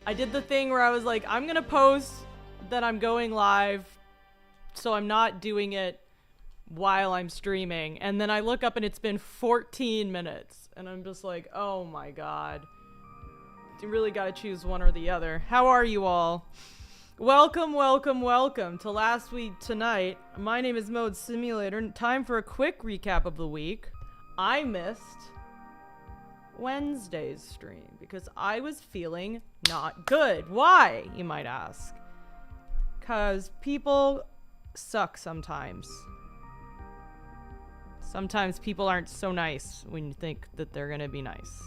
I did the thing where I was like, I'm gonna post that I'm going live, so I'm not doing it while I'm streaming. And then I look up and it's been 14 minutes. And I'm just like, oh my god. You really gotta choose one or the other. How are you all? Welcome, welcome, welcome to Last Week Tonight. My name is Mode Simulator. Time for a quick recap of the week. I missed Wednesday's stream because I was feeling not good. Why, you might ask? Because people suck sometimes. Sometimes people aren't so nice when you think that they're gonna be nice.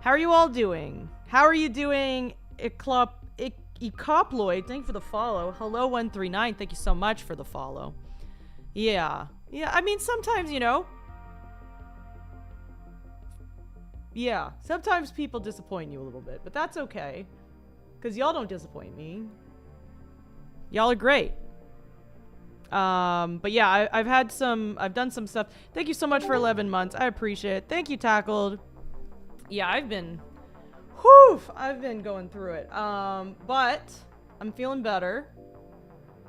How are you all doing? How are you doing? Ecoploid, thank you for the follow. Hello 139, thank you so much for the follow. Yeah, I mean, sometimes, you know. Yeah, sometimes people disappoint you a little bit, but that's okay. Because y'all don't disappoint me. Y'all are great. But yeah, I've done some stuff. Thank you so much for 11 months. I appreciate it. Thank you, Tackled. Yeah, I've been going through it. But I'm feeling better.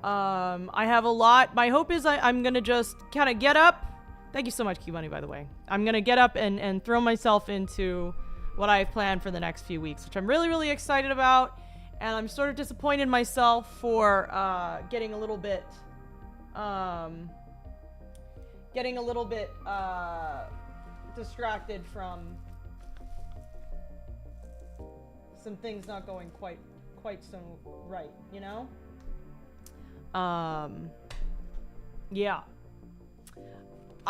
I have a lot. My hope is I'm gonna just kind of get up. Thank you so much, Q Money, by the way. I'm gonna get up and throw myself into what I've planned for the next few weeks, which I'm really, really excited about. And I'm sort of disappointed in myself for getting a little bit distracted from some things not going quite so right, you know? Yeah.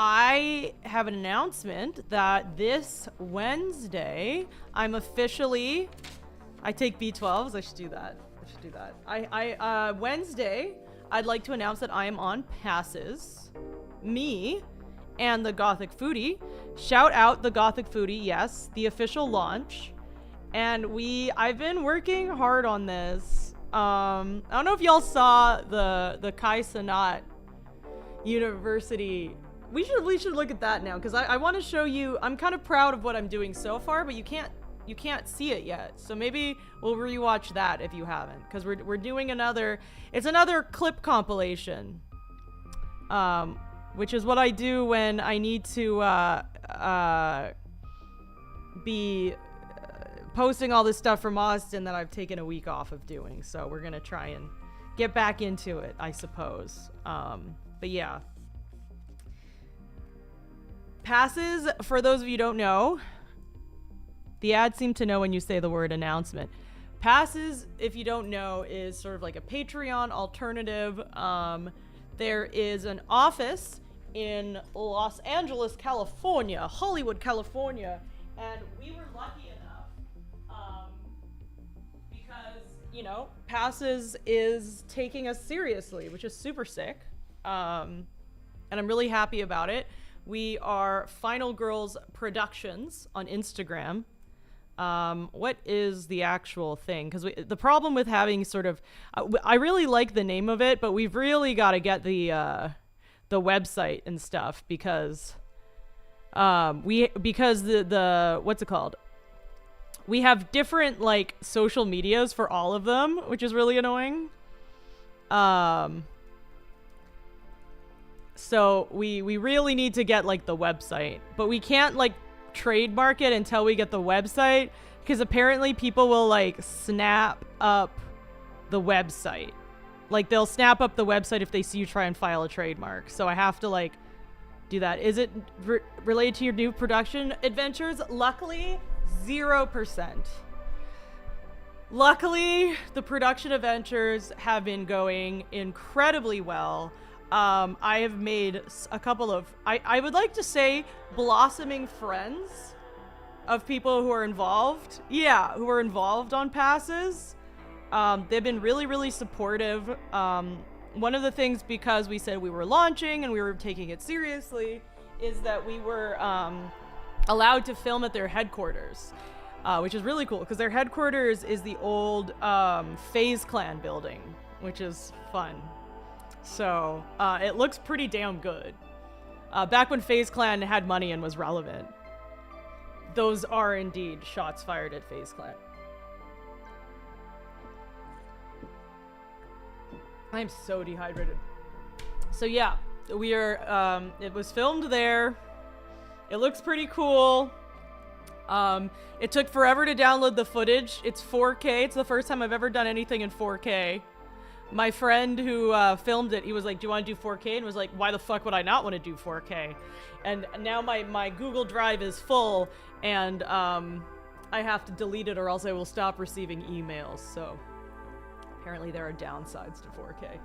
I have an announcement that this Wednesday, I'm officially... I take B12s. I should do that. Wednesday, I'd like to announce that I am on passes. Me and the Gothic Foodie. Shout out the Gothic Foodie, yes, the official launch. And I've been working hard on this. I don't know if y'all saw the Kai Cenat University. We should look at that now, because I want to show you. I'm kind of proud of what I'm doing so far, but you can't see it yet. So maybe we'll rewatch that if you haven't, because we're doing another clip compilation, which is what I do when I need to be posting all this stuff from Austin that I've taken a week off of doing. So we're gonna try and get back into it, I suppose. But yeah. Passes, for those of you who don't know, the ads seem to know when you say the word announcement. Passes, if you don't know, is sort of like a Patreon alternative. There is an office in Los Angeles, California, Hollywood, California, and we were lucky enough because, you know, Passes is taking us seriously, which is super sick, and I'm really happy about it. We are Final Girls Productions on Instagram. What is the actual thing? Because the problem with having sort of, I really like the name of it, but we've really got to get the website and stuff, because the what's it called? We have different like social medias for all of them, which is really annoying. So we really need to get like the website, but we can't like trademark it until we get the website, because apparently people will like snap up the website. Like they'll snap up the website if they see you try and file a trademark. So I have to like do that. Is it related to your new production adventures? Luckily, 0%. Luckily, the production adventures have been going incredibly well. I have made a couple of, I would like to say, blossoming friends of people who are involved. Yeah, who are involved on passes. They've been really, really supportive. One of the things, because we said we were launching and we were taking it seriously, is that we were allowed to film at their headquarters, which is really cool because their headquarters is the old FaZe Clan building, which is fun. So it looks pretty damn good. Back when FaZe Clan had money and was relevant. Those are indeed shots fired at FaZe Clan. I am so dehydrated. So yeah, we are, it was filmed there. It looks pretty cool. It took forever to download the footage. It's 4K. It's the first time I've ever done anything in 4K. My friend who filmed it, he was like, do you want to do 4K? And was like, why the fuck would I not want to do 4K? And now my Google Drive is full, and I have to delete it or else I will stop receiving emails. So apparently there are downsides to 4K.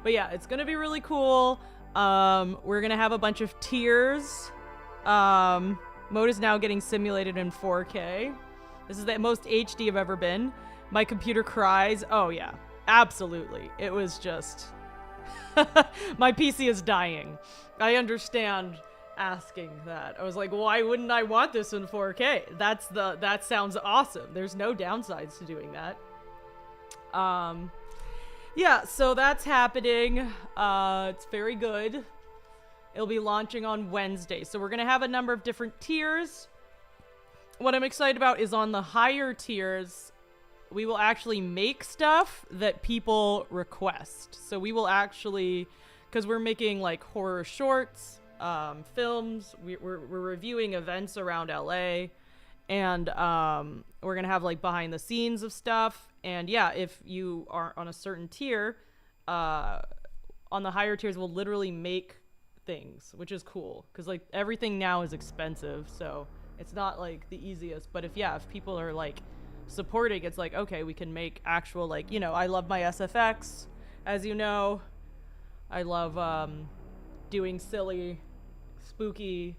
But yeah, it's gonna be really cool. We're gonna have a bunch of tiers. Moat is now getting simulated in 4K. This is the most HD I've ever been. My computer cries. Oh yeah, absolutely. It was just... my PC is dying. I understand asking that. I was like, why wouldn't I want this in 4K? That sounds awesome. There's no downsides to doing that. Yeah, so that's happening. It's very good. It'll be launching on Wednesday. So we're going to have a number of different tiers. What I'm excited about is on the higher tiers, we will actually make stuff that people request. So we will actually, because we're making like horror shorts, films, we're reviewing events around LA, and we're going to have like behind the scenes of stuff. And yeah, if you are on a certain tier, on the higher tiers, we'll literally make things, which is cool. Because like everything now is expensive, so it's not like the easiest. But if people are like supporting, it's like, okay, we can make actual, like, you know, I love my SFX, as you know. I love doing silly, spooky,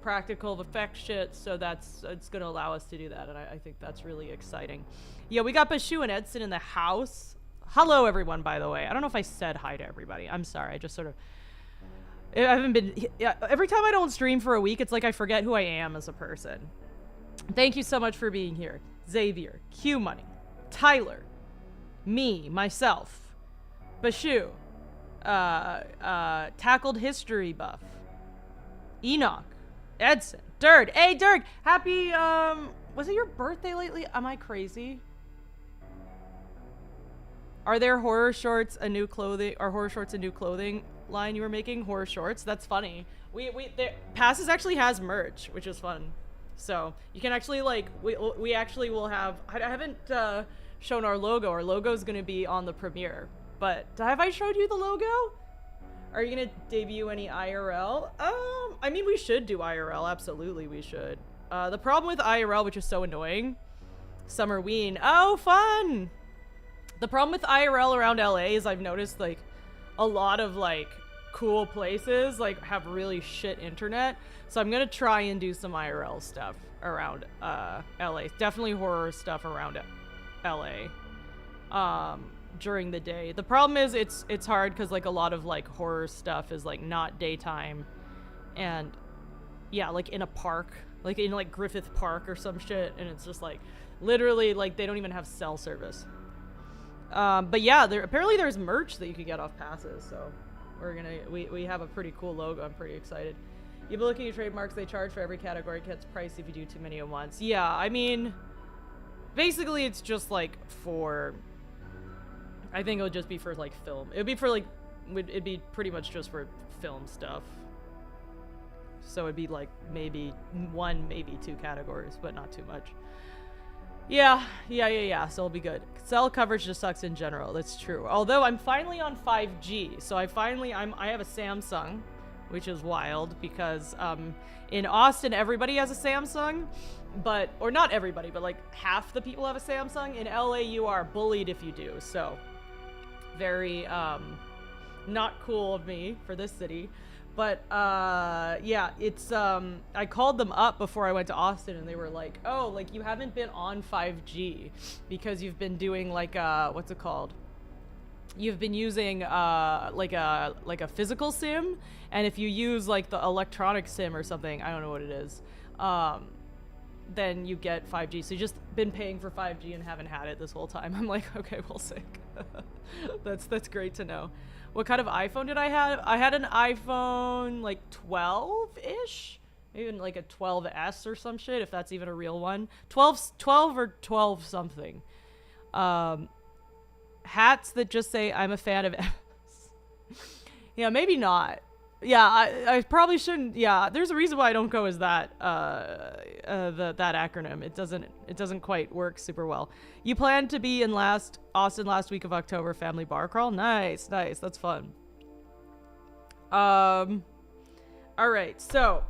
practical effect shit, so it's gonna allow us to do that, and I think that's really exciting. Yeah, we got 🔔AUSTIN and Edson in the house. Hello everyone, by the way. I don't know if I said hi to everybody. I'm sorry, I just sort of, I haven't been, yeah, every time I don't stream for a week, it's like I forget who I am as a person. Thank you so much for being here. Xavier, Q Money, Tyler, me, myself, 🔔AUSTIN, Tackled History Buff, Enoch, Edson, Dird. Hey, Dird, happy, was it your birthday lately? Am I crazy? Are there horror shorts a new clothing line you were making? Horror shorts? That's funny. Passes actually has merch, which is fun. So you can actually like, we actually will have, I haven't shown our logo. Our logo is going to be on the premiere, but have I showed you the logo? Are you going to debut any IRL? I mean, we should do IRL. Absolutely, we should. The problem with IRL, which is so annoying, Summerween. Oh, fun! The problem with IRL around LA is I've noticed, like, a lot of, like, cool places, like, have really shit internet. So I'm gonna try and do some IRL stuff around, LA. Definitely horror stuff around LA. During the day. The problem is it's hard because like a lot of like horror stuff is like not daytime, and yeah, like in a park, like in like Griffith Park or some shit, and it's just like literally like they don't even have cell service. But yeah, apparently there's merch that you can get off passes, so we have a pretty cool logo. I'm pretty excited. You've been looking at trademarks. They charge for every category. It gets pricey if you do too many at once. Yeah, I mean, basically it's just like for, I think it would just be for like film. It would be for like, it'd be pretty much just for film stuff. So it'd be like maybe one, maybe two categories, but not too much. Yeah. So it'll be good. Cell coverage just sucks in general. That's true. Although I'm finally on 5G, so I have a Samsung, which is wild because in Austin everybody has a Samsung, or not everybody, but like half the people have a Samsung. In LA you are bullied if you do. So very not cool of me for this city. But yeah, it's I called them up before I went to Austin and they were like, oh, like you haven't been on 5G because you've been doing like what's it called? You've been using like a physical SIM, and if you use like the electronic SIM or something, I don't know what it is, then you get 5G. So you just been paying for 5G and haven't had it this whole time. I'm like, okay, well, sick. That's great to know. What kind of iPhone did I have? I had an iPhone like 12-ish, even like a 12S or some shit, if that's even a real one. 12 or 12 something. Hats that just say I'm a fan of S. Yeah, maybe not. Yeah, I probably shouldn't. Yeah, there's a reason why I don't go as that that acronym. It doesn't quite work super well. You plan to be in Austin last week of October, family bar crawl. Nice. That's fun. All right. So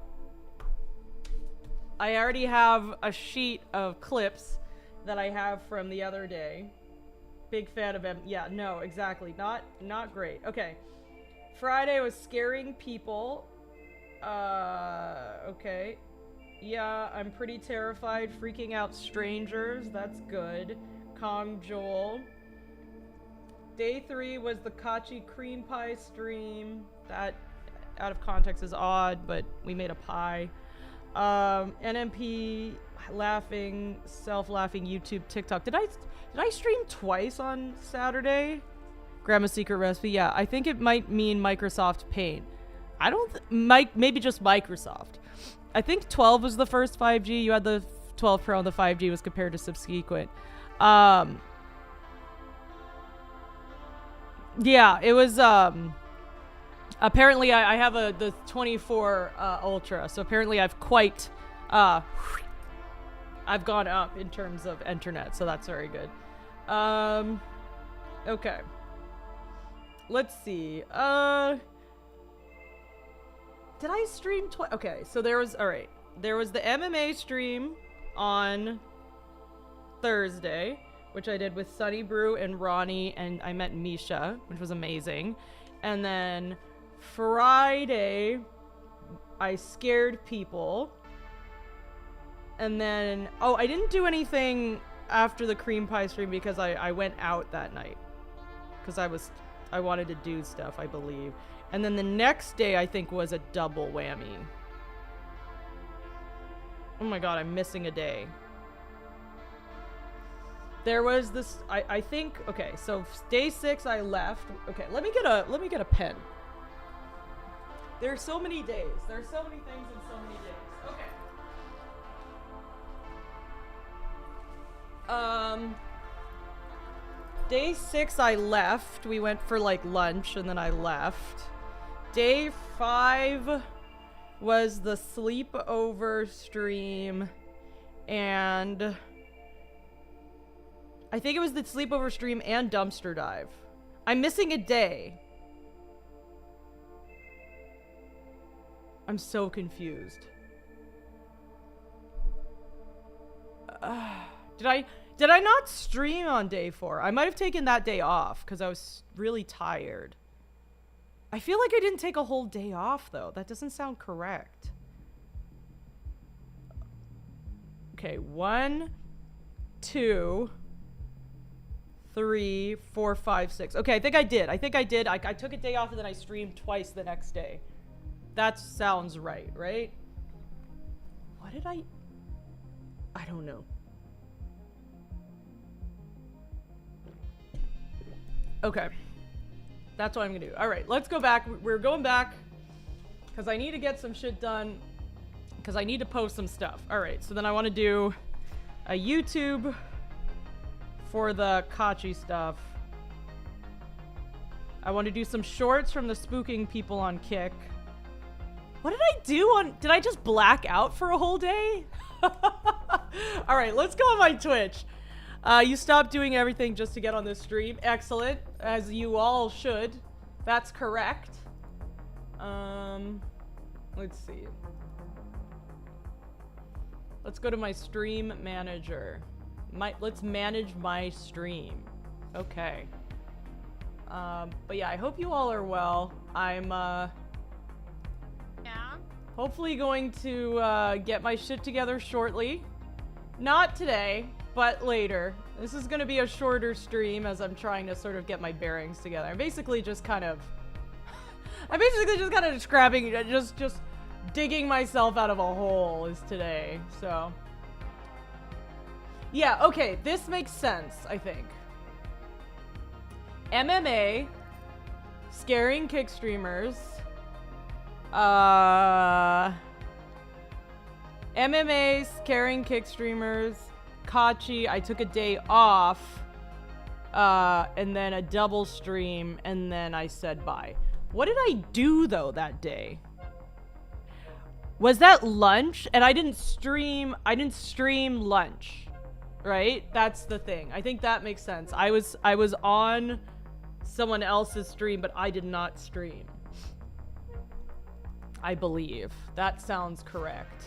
I already have a sheet of clips that I have from the other day. Big fan of them. Yeah, no, exactly. Not great. Okay. Friday was scaring people. Okay. Yeah, I'm pretty terrified. Freaking out strangers. That's good. Kong Joel. Day 3 was the Kachi cream pie stream. That, out of context, is odd, but we made a pie. NMP, laughing, self-laughing, YouTube, TikTok. Did I stream twice on Saturday? Grandma's secret recipe. Yeah, I think it might mean Microsoft Paint. I don't maybe just Microsoft. I think 12 was the first 5G. You had the 12 Pro and the 5G was compared to subsequent. Yeah, it was apparently I have the 24 Ultra. So apparently I've gone up in terms of internet, so that's very good. Okay. Let's see. Did I stream twice? Okay, so there was the MMA stream on Thursday, which I did with Sunny Brew and Ronnie, and I met Misha, which was amazing. And then Friday, I scared people. And then, I didn't do anything after the cream pie stream because I went out that night. Because I wanted to do stuff, I believe. And then the next day, I think, was a double whammy. Oh my god, I'm missing a day. There was this, I think, okay, so day 6 I left. Okay, let me get a pen. There's so many days. There's so many things in so many days. Okay. Day 6 I left. We went for like lunch and then I left. Day 5 was the sleepover stream, and I think it was the sleepover stream and dumpster dive. I'm missing a day. I'm so confused. Did I not stream on day 4? I might have taken that day off because I was really tired. I feel like I didn't take a whole day off, though. That doesn't sound correct. Okay, 1, 2, 3, 4, 5, 6. Okay, I think I did. I took a day off and then I streamed twice the next day. That sounds right? What did I don't know. Okay. That's what I'm gonna do. Alright, let's go back. We're going back because I need to get some shit done because I need to post some stuff. Alright, so then I want to do a YouTube for the Kachi stuff. I want to do some shorts from the spooking people on Kick. What did I do did I just black out for a whole day? All right, let's go on my Twitch. You stopped doing everything just to get on this stream. Excellent, as you all should. That's correct. Let's see. Let's go to my stream manager. Let's manage my stream. Okay. But yeah, I hope you all are well. I'm, Yeah? hopefully going to, get my shit together shortly. Not today, but later. This is gonna be a shorter stream as I'm trying to sort of get my bearings together. I'm basically just kind of scrapping, just digging myself out of a hole is today, so. Yeah, okay, this makes sense, I think. MMA, scaring kick streamers, MMA, scaring kick streamers, Kachi, I took a day off, and then a double stream, and then I said bye. What did I do, though, that day? Was that lunch? And I didn't stream lunch, right? That's the thing. I think that makes sense. I was on someone else's stream, but I did not stream. I believe. That sounds correct.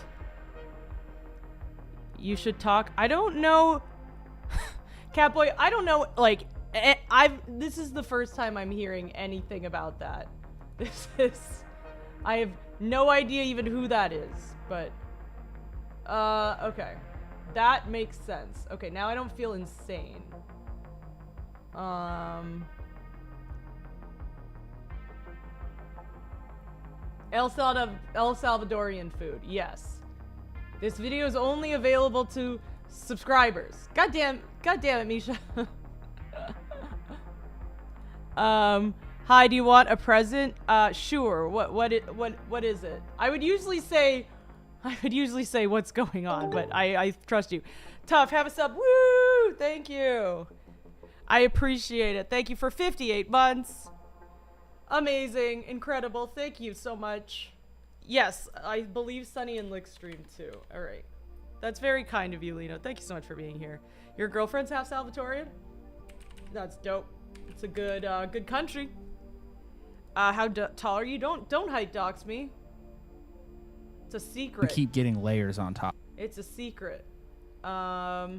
You should talk. I don't know. Catboy, I don't know, like, this is the first time I'm hearing anything about that. I have no idea even who that is, but, okay. That makes sense. Okay, now I don't feel insane. El Salvadorian food, yes. This video is only available to subscribers. God damn it, Misha. Hi, do you want a present? Sure. What is it? I would usually say what's going on, but I trust you. Tough, have a sub. Woo! Thank you. I appreciate it. Thank you for 58 months. Amazing, incredible. Thank you so much. Yes, I believe Sunny and Lick stream too. All right. That's very kind of you, Lino. Thank you so much for being here. Your girlfriend's half Salvatorian? That's dope. It's a good country. How tall are you? Don't height dox me. It's a secret. You keep getting layers on top. It's a secret. All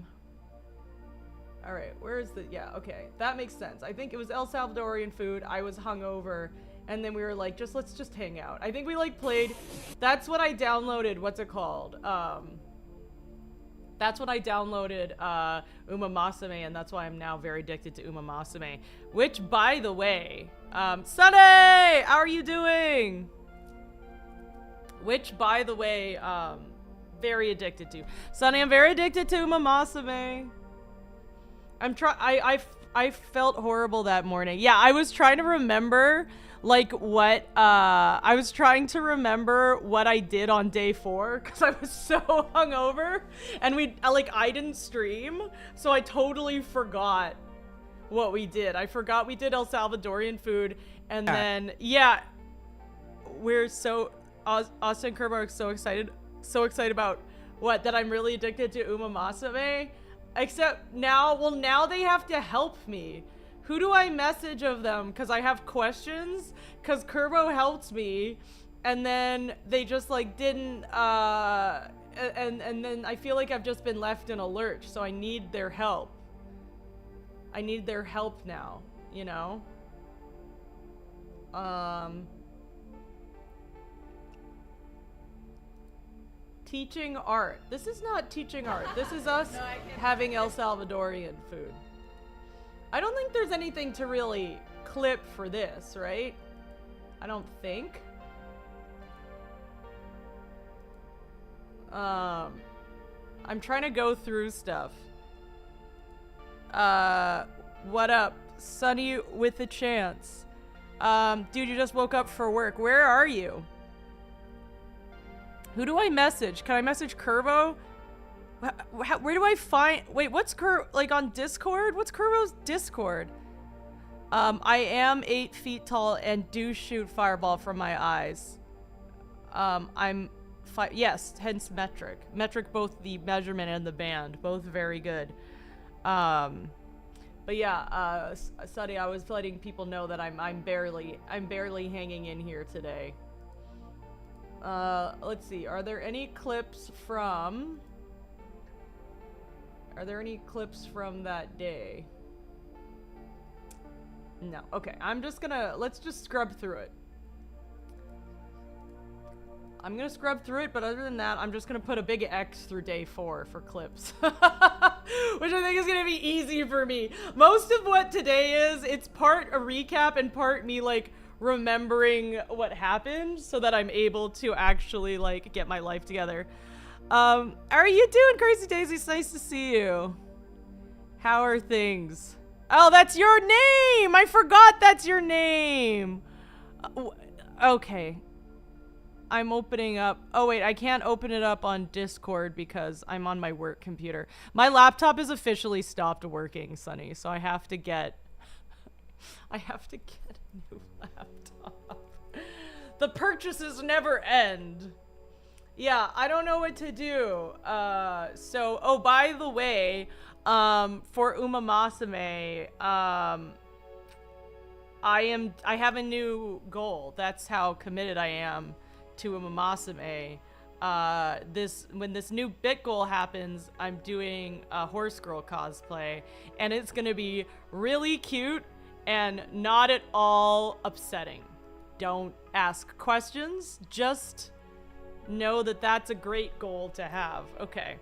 right, where is the, yeah, okay. That makes sense. I think it was El Salvadorian food. I was hungover, and then we were like, let's just hang out. I think we like played, that's what I downloaded, what's it called? That's what I downloaded, Umamasame, and that's why I'm now very addicted to Umamasame. Which, by the way, Sunday, how are you doing? Which, by the way, very addicted to. Sunny, I'm very addicted to Umamasame. I felt horrible that morning. Yeah, I was trying to remember, like, what, I was trying to remember what I did on day 4, because I was so hungover, and I didn't stream, so I totally forgot what we did. I forgot we did El Salvadorian food, and then, yeah, we're so, Austin and Kerber are so excited about, what, that I'm really addicted to Umamasame? Except now, well, now they have to help me. Who do I message of them? Because I have questions. Because Kerbo helped me. And then they just, like, didn't, and then I feel like I've just been left in a lurch. So I need their help. I need their help now, you know? Teaching art. This is not teaching art. This is us having El Salvadorian food. I don't think there's anything to really clip for this, right? I don't think. I'm trying to go through stuff. What up? Sunny with a chance. Dude, you just woke up for work. Where are you? Who do I message? Can I message Curvo? Where do I find... Wait, what's like on Discord? What's Curvo's Discord? I am 8 feet tall and do shoot fireball from my eyes. I'm 5. Yes, hence metric. Metric, both the measurement and the band, both very good. But yeah, Suddy, I was letting people know that I'm barely hanging in here today. Let's see. Are there any clips from that day? No. Okay, let's just scrub through it. I'm gonna scrub through it, but other than that, I'm just gonna put a big X through day 4 for clips. Which I think is gonna be easy for me. Most of what today is, it's part a recap and part me, like, remembering what happened so that I'm able to actually, like, get my life together. How are you doing, Crazy Daisy? It's nice to see you. How are things? Oh, that's your name! I forgot that's your name! Okay. I'm opening up. Oh wait, I can't open it up on Discord because I'm on my work computer. My laptop is officially stopped working, Sunny, so I have to get a new laptop. The purchases never end. Yeah, I don't know what to do. Oh, by the way, for Umamasame, I have a new goal. That's how committed I am to Umamasame. When this new bit goal happens, I'm doing a horse girl cosplay, and it's gonna be really cute and not at all upsetting. Don't ask questions, just know that that's a great goal to have. Okay.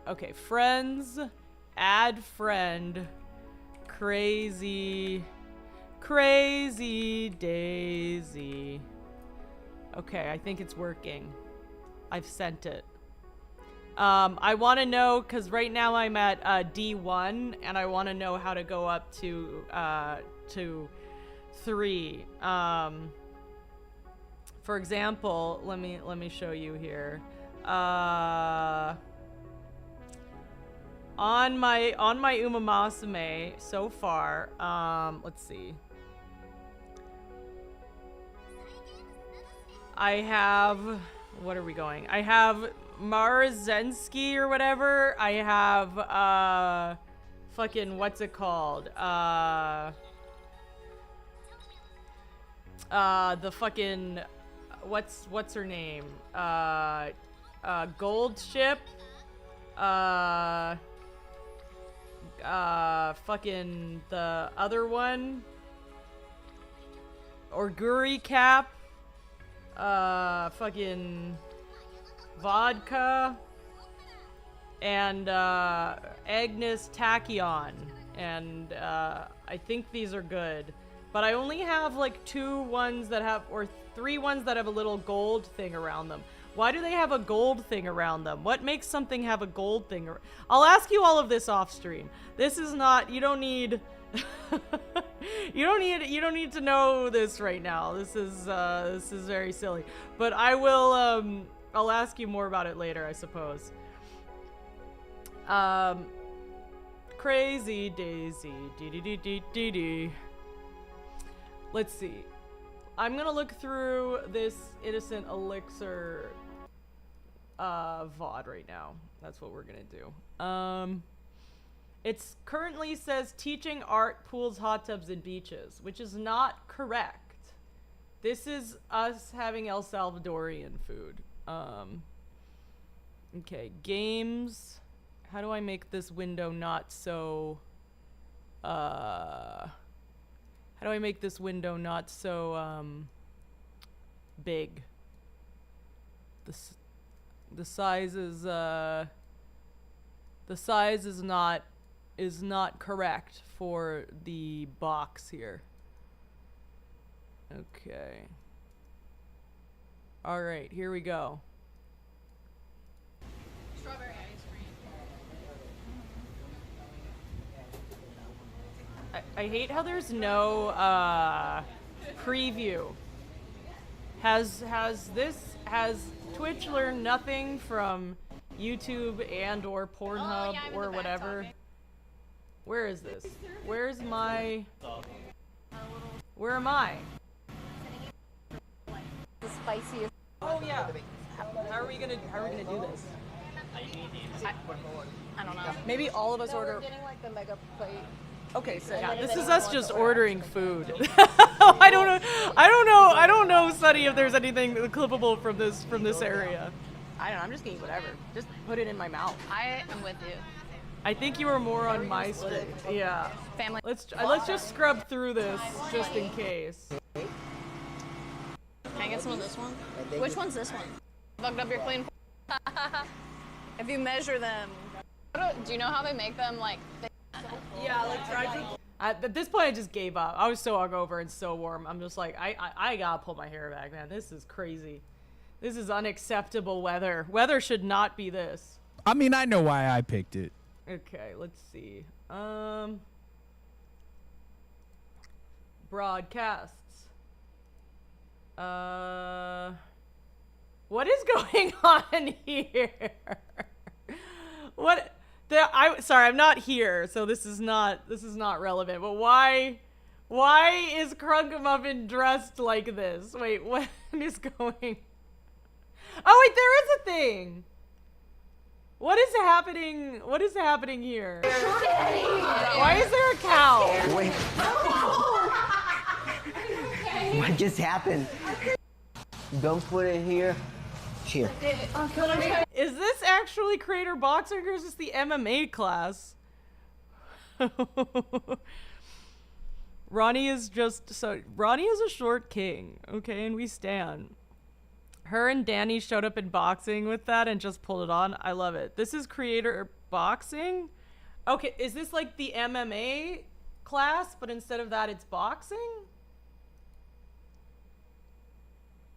Okay, friends, add friend, Crazy Daisy. Okay, I think it's working. I've sent it. I want to know, because right now I'm at D1, and I want to know how to go up to 3. For example, let me show you here. On my Umamasame so far, let's see. I have, what are we going? I have Marzensky or whatever. I have, fucking, what's it called? The fucking, what's her name? Gold Ship. Fucking the other one. Orguri Cap. Fucking Vodka. And, Agnes Tachyon. And, I think these are good. But I only have, like, 2 ones that have, or 3 ones that have a little gold thing around them. Why do they have a gold thing around them? What makes something have a gold thing? I'll ask you all of this off stream. This is not, you don't need, you don't need to know this right now. This is very silly. But I will, I'll ask you more about it later, I suppose. Crazy Daisy. Dee. Let's see. I'm gonna look through this Innocent Elixir VOD right now. That's what we're gonna do. It's currently says teaching art, pools, hot tubs, and beaches, which is not correct. This is us having El Salvadorian food. Okay, games. How do I make this window not so, how do I make this window not so, big? The size is not correct for the box here. Okay. All right, here we go. Strawberry ice cream. I hate how there's no preview. Has Twitch learned nothing from YouTube and or Pornhub or whatever? Where is this? Where am I? spiciest. Oh yeah. How are we gonna do this? I don't know. Maybe all of us order. We're getting like the mega plate. Okay, so yeah, then this if is anyone us wants just to order ordering food. I don't know, Sunny, if there's anything clippable from this area. I don't know. I'm just gonna eat whatever. Just put it in my mouth. I am with you. I think you were more on my street. Yeah. Family. Let's just scrub through this just in case. Can I get some of this one? Which one's this one? Bugged up your clean. If you measure them. Do you know how they make them like? Yeah, like try to. At this point, I just gave up. I was so hungover and so warm. I'm just like, I gotta pull my hair back, man. This is crazy. This is unacceptable weather. Weather should not be this. I mean, I know why I picked it. Okay, let's see. Broadcasts. What is going on here? What? Sorry, I'm not here, so this is not relevant. But why is Crunkamuffin dressed like this? Wait, what is going? Oh wait, there is a thing. What is happening? What is happening here? Why is there a cow? Wait. What just happened? Don't put it here. Here. Is this actually Creator Boxing or is this the MMA class? Ronnie is a short king, okay, and we stand. Her and Danny showed up in boxing with that and just pulled it on. I love it. This is Creator Boxing? Okay, is this like the MMA class, but instead of that it's boxing?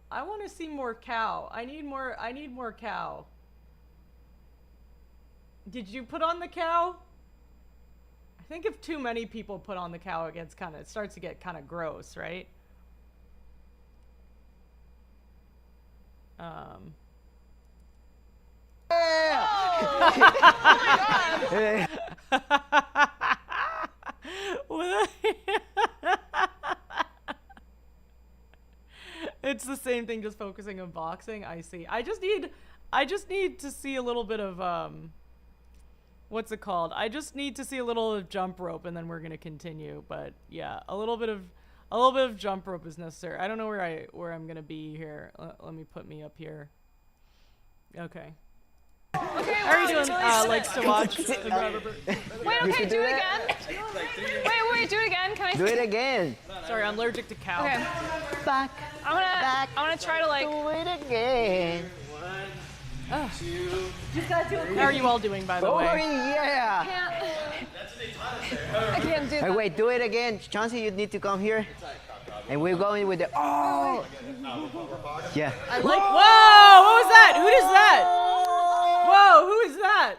I want to see more cow. I need more cow. Did you put on the cow? I think if too many people put on the cow, it starts to get kind of gross, right? It's the same thing, just focusing on boxing. I see. I just need to see a little bit of what's it called? I just need to see a little of jump rope, and then we're gonna continue. But yeah, a little bit of jump rope is necessary. I don't know where I'm gonna be here. Let me put me up here. Okay. Okay, How are you doing? Likes to watch. Wait, okay, do it again. Wait, do it again. Can I? Do it again. Sorry, I'm allergic to cow. Okay. Back. I'm gonna try to like. Do it again. How are you all doing, by the Oh way? yeah. I can't do Hey, that. wait, do it again. Chauncey, you need to come here. And we're going with the yeah. Whoa! What was that? Who is that? Whoa! Who is that?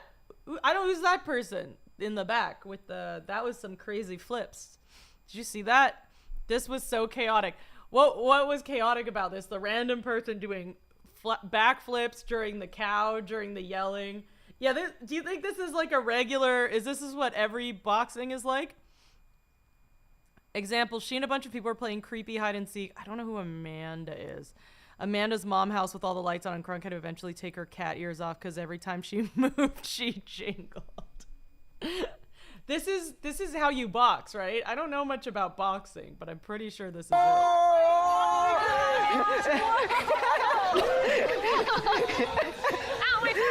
I don't know who's that person in the back with the. That was some crazy flips. Did you see that? This was so chaotic. What was chaotic about this? The random person doing backflips during the cow, during the yelling. Yeah. Do you think this is like a regular? This is what every boxing is like? Example, she and a bunch of people are playing creepy hide and seek. I don't know who Amanda is. Amanda's mom house with all the lights on, and Crunk had to eventually take her cat ears off because every time she moved, she jingled. This is how you box, right? I don't know much about boxing, but I'm pretty sure this is it.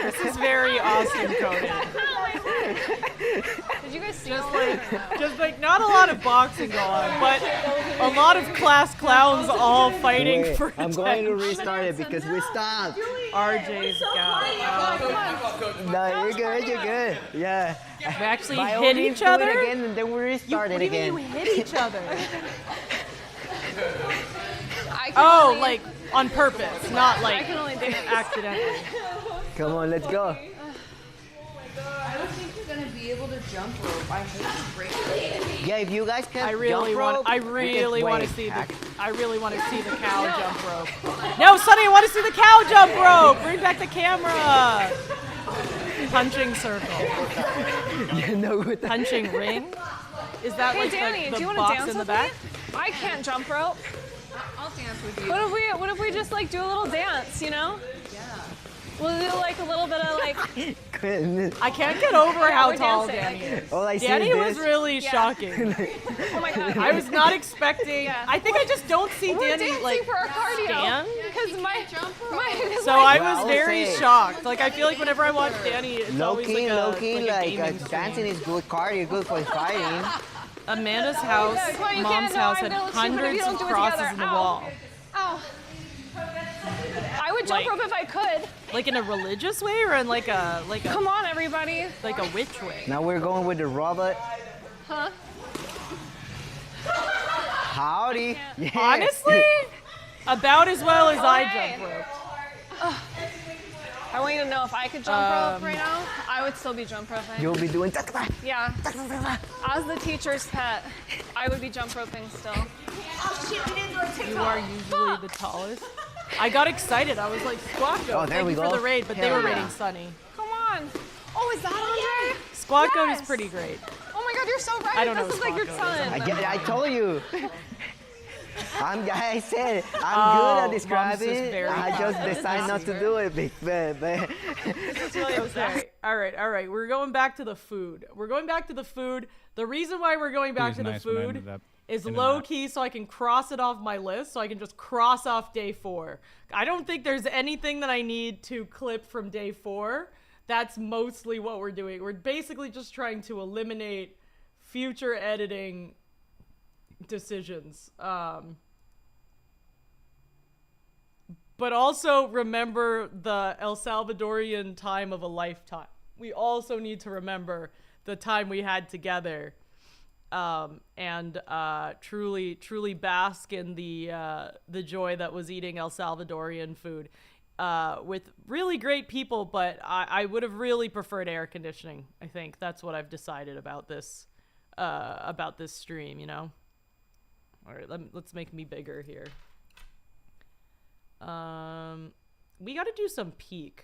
This is very Austin coded. Did you guys see Just like not a lot of boxing going on, but a lot of class clowns all fighting Wait, for I'm going to restart it because we stopped. RJ's got. No, you're good. Yeah. We actually By all hit means, each do it other. again and then we restart it again. What do you mean you hit each other? I can Oh, only- like on purpose, not like I can only do it. accidentally. Come on, let's go. I don't think you're gonna be able to jump rope. I hate to break it. Yeah, if you guys can I really jump want. rope, I we can- really want to wait, see the. act- I really want to see the cow jump rope. No, Sonny, I want to see the cow jump rope. Bring back the camera. Punching circle. Yeah, no, with that. Punching ring. Is that Hey like Danny, the do you want to box dance in the with back? me? I can't jump rope. I'll dance with you. What if we just like do a little dance, you know? Yeah. We'll do like a little bit of like. I can't get over how we're tall dancing. Danny is. All I see Danny is was this. really Yeah. shocking. Oh my god. I was not expecting. Yeah. I think I just don't see We're Danny dancing like for our cardio. stand. Because my So I Well, was I'll very say- shocked. Like I feel like whenever I watch Danny, it's always like a gaming stream. dancing is good cardio, good for fighting. Amanda's house, Yeah, well, you mom's can't know house I'm had built cheap, but if hundreds you don't of do it crosses together, in the ow. wall. Ow. I would jump Like- rope if I could. Like in a religious way or in like a Come on, everybody. like a witch way? Now we're going with the robot. Huh? Howdy. Yeah. Honestly, about as well as I Okay. jump rope. I want you to know if I could jump rope right now, I would still be jump roping. You'll be doing. Yeah. As the teacher's pet, I would be jump roping still. You are usually the tallest. I got excited. I was like, Squawk Goat, Oh, there thank we you go. for the raid, but they Hell were yeah. raiding Sunny. Come on. Oh, is that Andre? Squawk Goat is Yes. pretty great. Oh my god, you're so right. I don't know This is like your Squawk Goat is. son. I told you. I said I'm Oh, good at Mom's describing is it. very I just fast. decided not to do it, but Okay. All right. We're going back to the food. The reason why we're going back was to the nice when I food ended up is in a low nap. key so I can cross it off my list, so I can just cross off day 4. I don't think there's anything that I need to clip from day 4. That's mostly what we're doing. We're basically just trying to eliminate future editing decisions. But also remember the El Salvadorian time of a lifetime. We also need to remember the time we had together, and truly bask in the joy that was eating El Salvadorian food with really great people. But I would have really preferred air conditioning. I think that's what I've decided about this stream. You know. All right, let's make me bigger here. We got to do some peak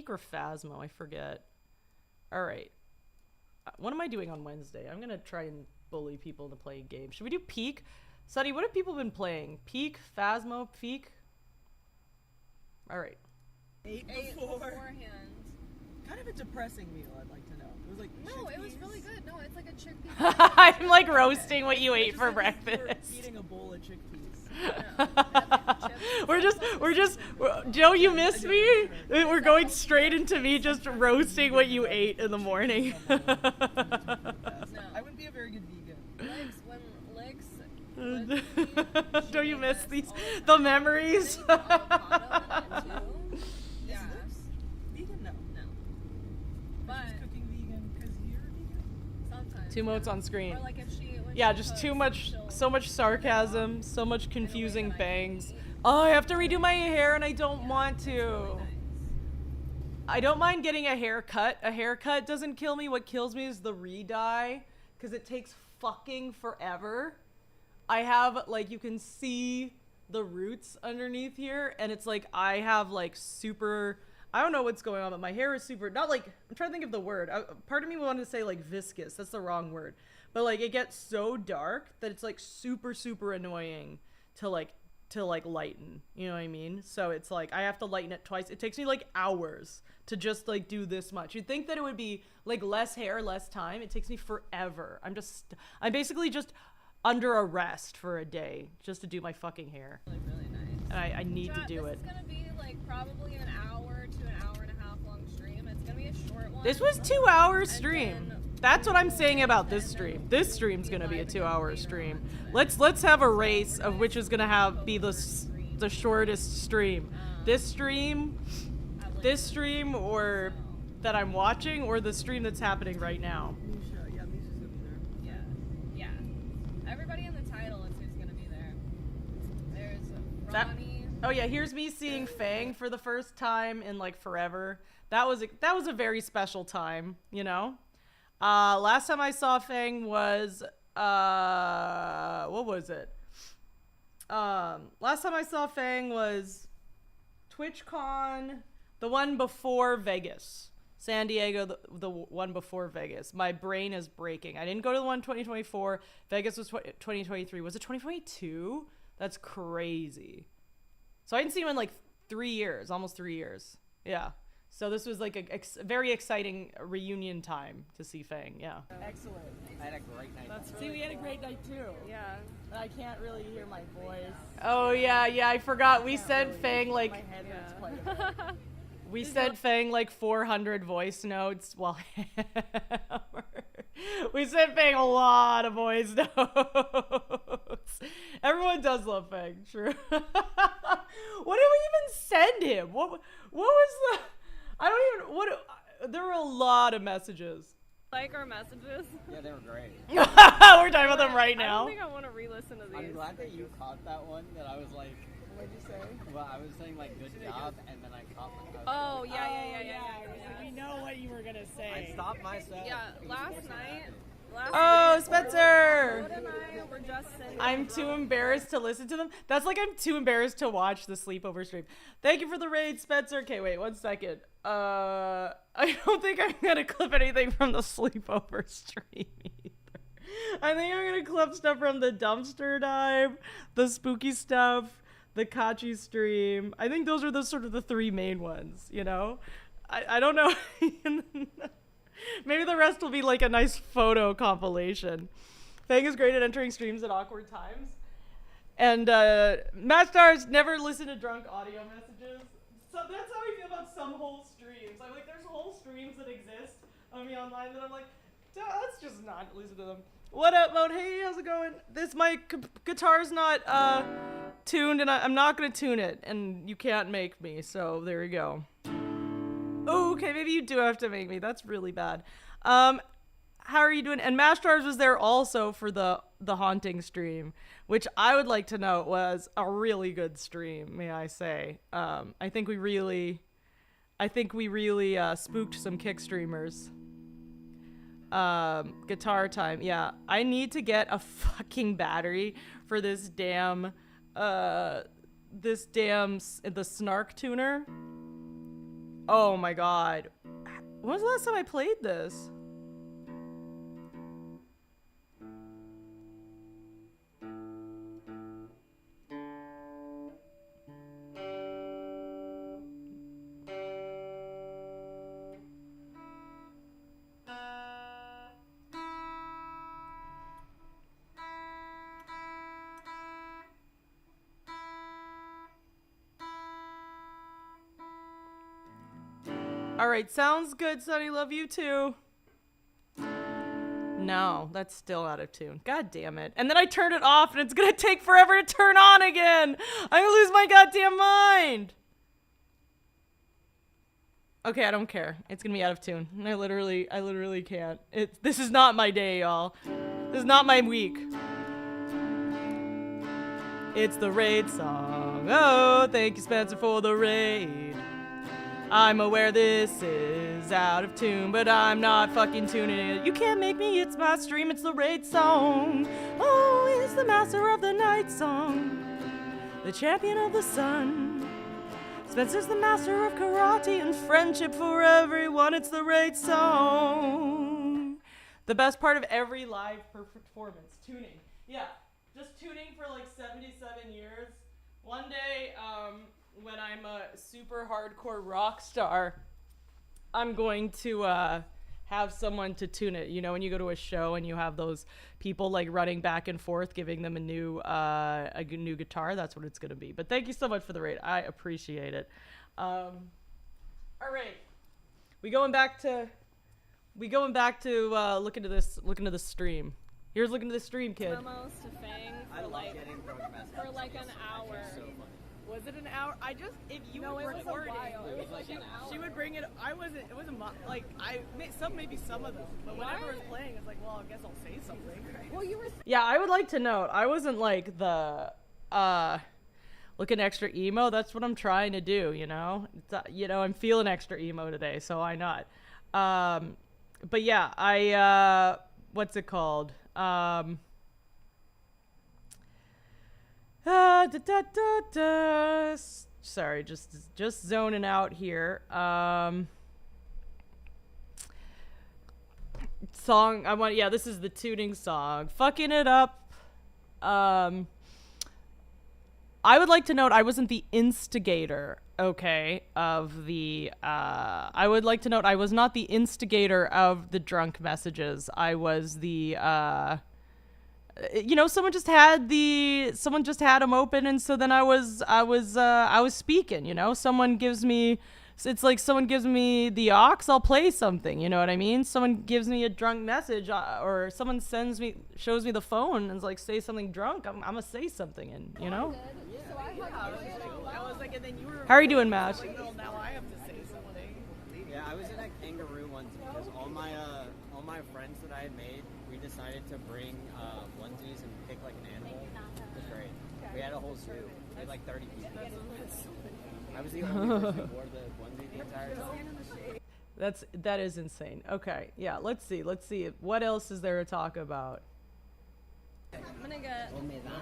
or Phasmo, I forget. All right, what am I doing on Wednesday? I'm gonna try and bully people into playing games. Should we do peak? Sunny, what have people been playing? Peak, Phasmo, peak. All right. 8 beforehand. Kind of a depressing meal, I'd like to know. It was like No, it was chickpeas. Really good. No, it's like a chickpea. I'm like roasting what you ate Just for like if you were breakfast. Eating a bowl of chickpeas. we're just Joe, you missed me. We're going straight into me just roasting what you ate in the morning. I wouldn't be a very good vegan. Don't you miss the memories? Yeah. Vegan? No. But Just cooking vegan because you're vegan? sometimes. Two moats on screen. Or like if when Yeah, she just cooks, too much, she'll- so much sarcasm, so much confusing that I can bangs. eat. Oh, I have to redo my hair and I don't want to. Really nice. I don't mind getting a haircut. A haircut doesn't kill me. What kills me is the re-dye, because it takes fucking forever. I have, like, you can see the roots underneath here, and it's like I have, like, super... I don't know what's going on, but my hair is super... Not, like... I'm trying to think of the word. Part of me wanted to say, like, viscous. That's the wrong word. But, like, it gets so dark that it's, like, super, super annoying to lighten. You know what I mean? So it's, like, I have to lighten it twice. It takes me, like, hours to just, like, do this much. You'd think that it would be, like, less hair, less time. It takes me forever. I'm basically just... under arrest for a day just to do my fucking hair. Really nice. And I need to do This it. is gonna be like probably an hour to an hour and a half long stream. It's gonna be a short one. This was 2 hours And stream. then That's what I'm saying about this stream. This stream's gonna be a 2 hour stream. Let's have a race of which is gonna be the shortest stream. This stream, or that I'm watching, or the stream that's happening right now. Misha, yeah, Misha's gonna be there. Yeah. Everybody in the title is who's gonna be there. There's That- Ronnie. Oh yeah, here's me seeing Fang for the first time in like forever. That was a very special time, you know. Last time I saw Fang was what was it? Last time I saw Fang was TwitchCon, the one before Vegas. San Diego, the one before Vegas. My brain is breaking. I didn't go to the one 2024. Vegas was 2023. Was it 2022? That's crazy. So I hadn't seen him in like 3 years, almost 3 years. Yeah. So this was like a very exciting reunion time to see Fang. Yeah. Excellent. I had a great night. See, we had a great night too. Yeah. But I can't really hear my voice. Oh yeah, I forgot. We sent Really, Fang like my head hurts quite a bit. we sent Fang like 400 voice notes while we sent Fang a lot of voice notes. Everyone does love Fang, true. What did we even send him? What was the? I don't even. What? There were a lot of messages. Like our messages. Yeah, they were great. We're talking about them right I now. don't think I want to re-listen to these. I'm glad that you caught that one. That I was like, What'd you say? well, I was saying like good job, and then I caught one. Oh, yeah. We know what you were gonna say. I stopped myself. Yeah, last night. Oh, Spencer! Wood and I were just sitting. I'm too embarrassed to listen to them. That's like I'm too embarrassed to watch the sleepover stream. Thank you for the raid, Spencer. Okay, wait 1 second. I don't think I'm gonna clip anything from the sleepover stream either. I think I'm gonna clip stuff from the dumpster dive, the spooky stuff, the Kachi stream. I think those are the sort of the 3 main ones, you know? I don't know. Maybe the rest will be like a nice photo compilation. Fang is great at entering streams at awkward times. And Matt Stars never listen to drunk audio messages. So that's how I feel about some whole streams. I'm like, there's whole streams that exist on me online that I'm like, let's just not listen to them. What up, Moat? Hey, how's it going? My guitar's not tuned, and I'm not gonna tune it, and you can't make me. So there you go. Oh, okay, maybe you do have to make me. That's really bad. How are you doing? And Mash Stars was there also for the haunting stream, which I would like to note was a really good stream, may I say. I think we really spooked some kick streamers. Guitar time. Yeah, I need to get a fucking battery for the Snark tuner. Oh my god. When was the last time I played this? Alright, sounds good, Sonny. Love you too. No, that's still out of tune. God damn it. And then I turned it off and it's gonna take forever to turn on again. I'm gonna lose my goddamn mind. Okay, I don't care. It's gonna be out of tune. I literally can't. This is not my day, y'all. This is not my week. It's the raid song. Oh, thank you, Spencer, for the raid. I'm aware this is out of tune, but I'm not fucking tuning it. You can't make me, it's my stream, it's the raid song. Oh, it's the master of the night song, the champion of the sun. Spencer's the master of karate and friendship for everyone, it's the raid song. The best part of every live performance, tuning. Yeah, just tuning for like 77 years. One day, when I'm a super hardcore rock star, I'm going to have someone to tune it. You know, when you go to a show and you have those people like running back and forth, giving them a new guitar, that's what it's gonna be. But thank you so much for the raid. I appreciate it. All right, we going back to look into the stream. Here's looking to the stream, kid. Memos to Fang I love getting drunk messages. for like an hour. So funny. Was it an hour? If you were recording, It was like an hour. she would bring it. It wasn't maybe some of them, but whenever it was playing, it's like, well, I guess I'll say something. Well, you were. Yeah, I would like to note, I wasn't like the looking extra emo. That's what I'm trying to do, you know? I'm feeling extra emo today, so why not? But yeah, what's it called? Sorry, just zoning out here. Song this is the tuning song. Fucking it up. I would like to note I wasn't the instigator, okay, of the, I would like to note I was not the instigator of the drunk messages. I was the, you know, someone just had them open, and so then I was speaking, you know? Someone gives me, it's like someone gives me the aux, I'll play something, you know what I mean? Someone gives me a drunk message, or someone shows me the phone and is like, say something drunk, I'm gonna say something, and, you know? I was like, and then you were. How are you doing, Matt? Like, well, now I have to say something. Yeah, I was in a kangaroo once because all my friends that I had made, we decided to bring onesies and pick like an animal. It was great. We had a whole zoo. We had like 30 people. I was the only person who wore the onesie the entire time. That is insane. Okay, yeah, let's see. What else is there to talk about? I'm gonna get.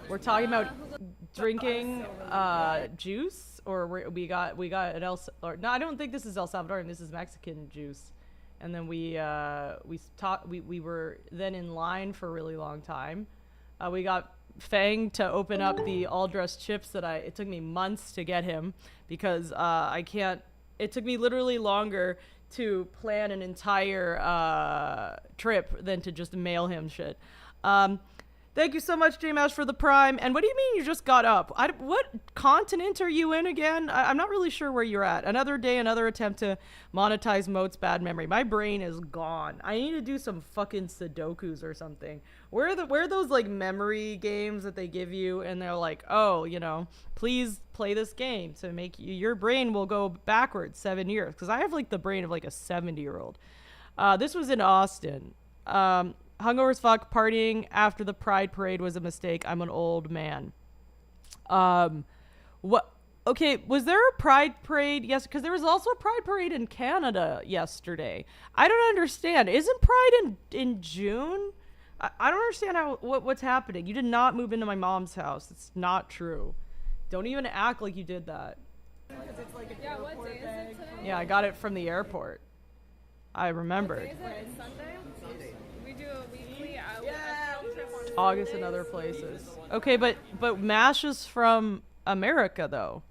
We're talking about drinking juice, or we got it no, I don't think this is El Salvadoran. This is Mexican juice. And then we were then in line for a really long time. We got Fang to open up the all-dressed chips it took me months to get him because it took me literally longer to plan an entire trip than to just mail him shit. Thank you so much, 𝥔AUSTIN, for the Prime. And what do you mean you just got up? What continent are you in again? I'm not really sure where you're at. Another day, another attempt to monetize moat's bad memory. My brain is gone. I need to do some fucking Sudokus or something. Where are those like memory games that they give you and they're like, oh, you know, please play this game to make your brain will go backwards 7 years. Because I have like the brain of like a 70-year-old. This was in Austin. Hungover as fuck, partying after the Pride Parade was a mistake. I'm an old man. What? Okay, was there a Pride Parade? Yes, because there was also a Pride Parade in Canada yesterday. I don't understand. Isn't Pride in June? I don't understand what's happening. You did not move into my mom's house. It's not true. Don't even act like you did that. Yeah, what day is it today? Yeah, I got it from the airport. I remembered. Is it Sunday? We do a weekly out trip on August and other places. Okay, but MASH is from America though.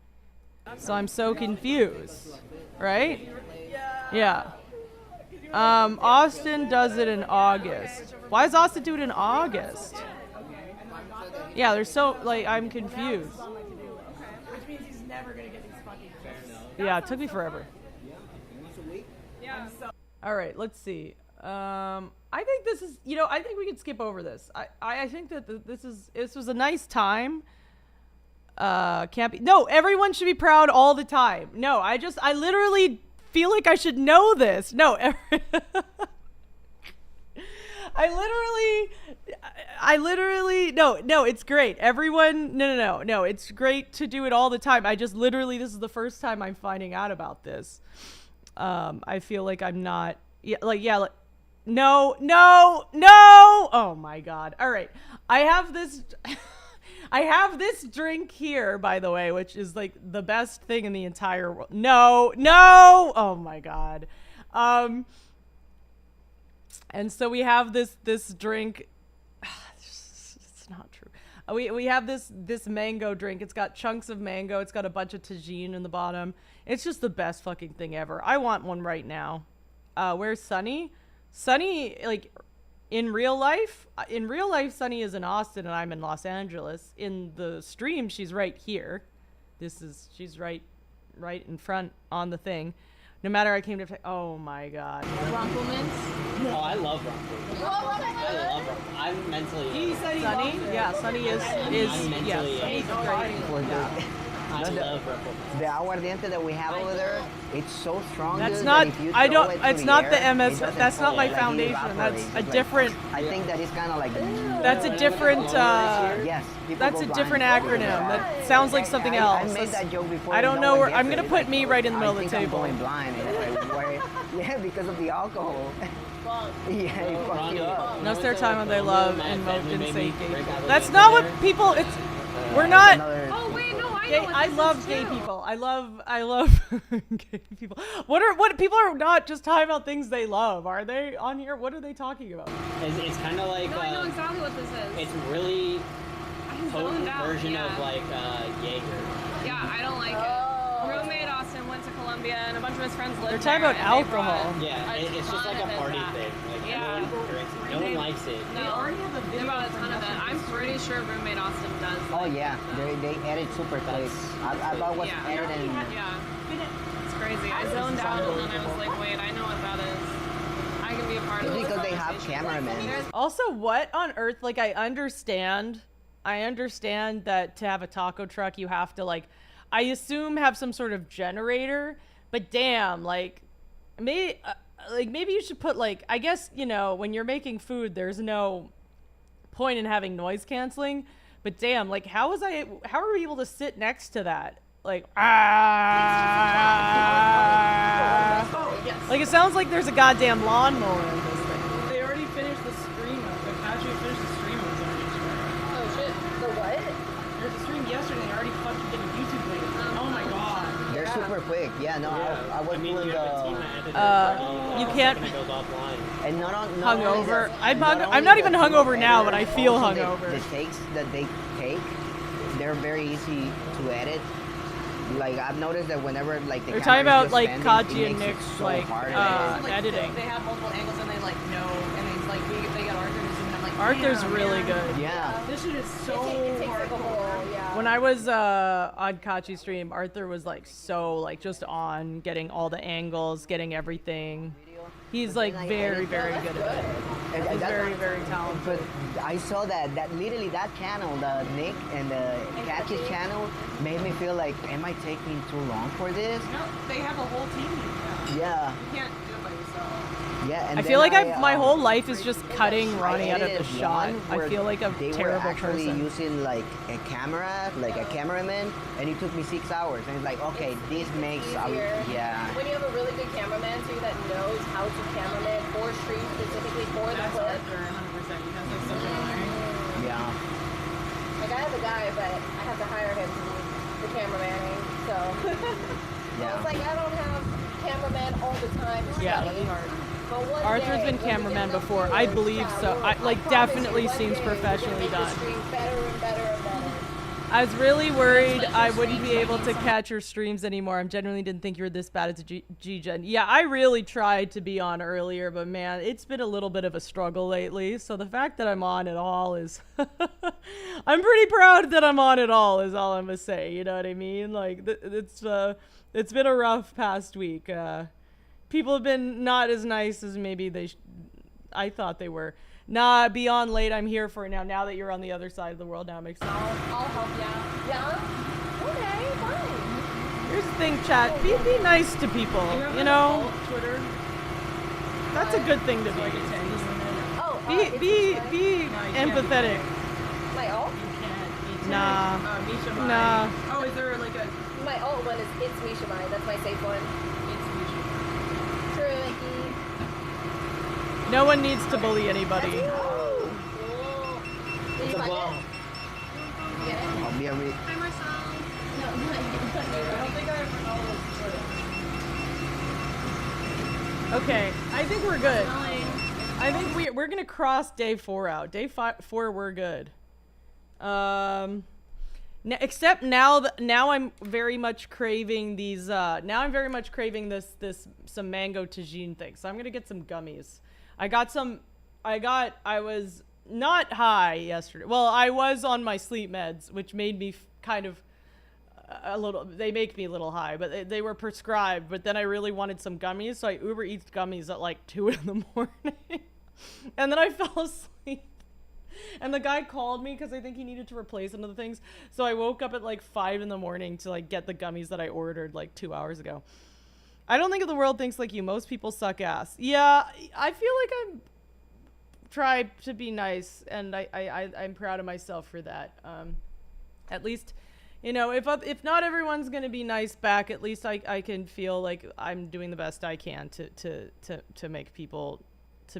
So I'm so confused. Right? Yeah. Austin does it in August. Why does Austin do it in August? Yeah, there's so like I'm confused. Which means he's never gonna get these fucking chips. Yeah, it took me forever. Yeah. All right, let's see. I think this is, you know, I think we could skip over this. I think that this was a nice time. Can't be, no, everyone should be proud all the time. No, I literally feel like I should know this. No, I literally, no, it's great. Everyone, no, it's great to do it all the time. I just literally, this is the first time I'm finding out about this. I feel like I'm not, no, oh my God. All right. I have this drink here, by the way, which is like the best thing in the entire world. No, oh my God. And so we have this drink. It's not true. We have this mango drink. It's got chunks of mango. It's got a bunch of tagine in the bottom. It's just the best fucking thing ever. I want one right now. Where's Sunny? Sunny, like, in real life, Sunny is in Austin and I'm in Los Angeles. In the stream, she's right here. She's right in front on the thing. No matter I came to, oh my God. Rumplemans. Oh, I love Rumble. I love Rumble. I'm mentally ill. Sunny? Yeah, Sunny is I'm mentally yeah, Sunny's great. Yeah. I love Rumble. The aguardiente that we have over there, it's so strong. That's dude, not, that if you I throw don't, it to it's the not air, the it MS, doesn't that's not fall, my like, it foundation. evaporates. That's a It's like- different, I think that is kind of like. that's a different, Yes. people that's go a blind different over acronym. there. That sounds like something I else. made that joke before. I don't and know no where, one I'm gets gonna it. put It's me like, right in the I middle of the think I'm table. going blind. Yeah, because of the alcohol. Yeah, it fucked you up. No spare time when they love and moat and say gay break people. out of That's the not what dinner. people, it's, we're not, Another- Oh wait, no, I gay, know what I this love is gay too. people. I love gay people. What people are not just talking about things they love, are they on here? What are they talking about? It's kind of like No, I know exactly what this is. it's really I potent out, version yeah. of like Jaeger. Yeah, I don't like it. Roommate Austin went to Colombia and a bunch of his friends lived They're talking there, about and they alcohol. brought Yeah, a it's just like ton a of party it back. thing. Like Yeah. everyone drinks it. No one likes it. No. They already have a video. They brought a ton of it. I'm pretty sure Roommate Austin does. Oh like yeah, it, they edit super quick. I thought was Yeah. edited. Yeah. It's crazy. I zoned out and then I was like, wait, I know what that is. I can be a part of It's this because they have conversation. cameramen. Also, what on earth? Like, I understand that to have a taco truck, you have to, like, I assume have some sort of generator. But damn, like, maybe you should put, like, I guess, you know, when you're making food, there's no point in having noise canceling. But damn, like, how are we able to sit next to that? Like, like it sounds like there's a goddamn lawnmower in this thing. They already finished the stream. The Patrick finished the stream of the Oh shit. The what? There's a stream yesterday. They already fucking did a YouTube video. Oh my god. They're super quick. Yeah, no, I was doing you have a team the. that edited you can't- It goes offline. And not only Hungover. that- I'm only not the even hungover team now, but I editors, feel also hungover. The takes that they take, they're very easy to edit. Like I've noticed that whenever like the They're talking camera about is like just Kachi standing, it and makes Nick's it so like hard to edit. editing. They have multiple angles and they like know, and they like they got Arthur to zoom in. I'm like, Arthur's damn, really man. good. Yeah. This shit is so It takes like a hardcore. whole, yeah. When I was on Kachi's stream, Arthur was like so like just on getting all the angles, getting everything. He's like very very good at it. And He's that's- very very talented. But I saw that literally that channel, the Nick and the Catchy channel, made me feel like, am I taking too long for this? No, they have a whole team. Yeah, You can't do it by yourself. yeah. And I feel then like my whole life is just cutting I Ronnie out of the edited shot. one I where feel like a they were terrible actually person. using like a camera, like a cameraman, and it took me 6 hours. And it's like, okay, this makes easier. yeah. When you have a really good cameraman too that knows how to cameraman for stream specifically for the That's clip. Arthur 100%. He has like such an eye. Yeah. Like I have a guy, but I have to hire him to do the cameramanning. So Yeah. it's like I don't have cameraman all the time. to Yeah, study. that'd be hard. But one Arthur's day, been when we get cameraman enough before. I viewers, believe yeah, so. we'll- I like promise definitely you, one seems day we're gonna professionally make the done. stream better and better and better. I was really worried I wouldn't be able to catch your streams anymore. I genuinely didn't think you were this bad at G-Gen. Yeah, I really tried to be on earlier, but man, it's been a little bit of a struggle lately. So the fact that I'm on at all is... I'm pretty proud that I'm on at all is all I'm going to say. You know what I mean? Like, it's been a rough past week. People have been not as nice as maybe I thought they were. Nah, be on late. I'm here for it now. Now that you're on the other side of the world, now it makes sense. I'll help you out. Yeah? Okay, fine. Here's the thing, chat. Be nice to people. You know, Twitter. that's a good thing to be. Oh, Be empathetic. my alt? Nah. Misha Mai. Nah. Oh, is there like a... My alt one is It's Misha Mai. That's my safe one. Tricky. No one needs to bully anybody. Did It's you a find bomb. it? You get it? I'll be a Hi, Marcel. No, I don't think I ever know what's Twitter. Okay, I think we're good. I think we're gonna cross day 4 out. Day 4, we're good. Except now I'm very much craving these. Now I'm very much craving some mango tagine thing. So I'm gonna get some gummies. I was not high yesterday. Well, I was on my sleep meds, which made me kind of a little. They make me a little high, but they were prescribed. But then I really wanted some gummies, so I Uber Eats gummies at like 2 in the morning, and then I fell asleep. And the guy called me because I think he needed to replace another things. So I woke up at like 5 in the morning to like get the gummies that I ordered like 2 hours ago. I don't think of the world thinks like you. Most people suck ass. Yeah, I feel like I'm tried to be nice, and I'm proud of myself for that. At least, you know, if not everyone's gonna be nice back, at least I can feel like I'm doing the best I can to make people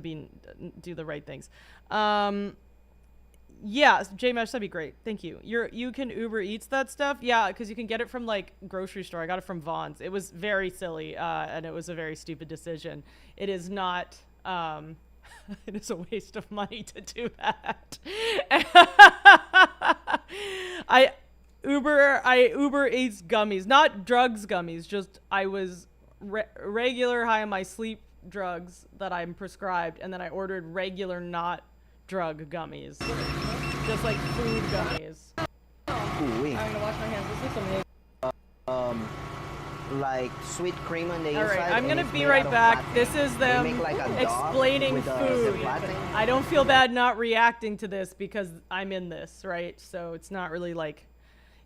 do the right things. Yeah, J-Mesh, that'd be great. Thank you. You can Uber Eats that stuff? Yeah, because you can get it from, like, grocery store. I got it from Vaughn's. It was very silly, and it was a very stupid decision. It is not, it is a waste of money to do that. I Uber Eats gummies, not drugs gummies. Just I was regular high on my sleep drugs that I'm prescribed, and then I ordered regular not drug gummies, just like food gummies. Ooh, I'm gonna wash my hands. This looks amazing. like sweet cream on the inside. All right, I'm and gonna it's be made right out of back. plastic. This is They them make like a dog explaining with the food. plastic. I don't feel bad not reacting to this because I'm in this, right? So it's not really like,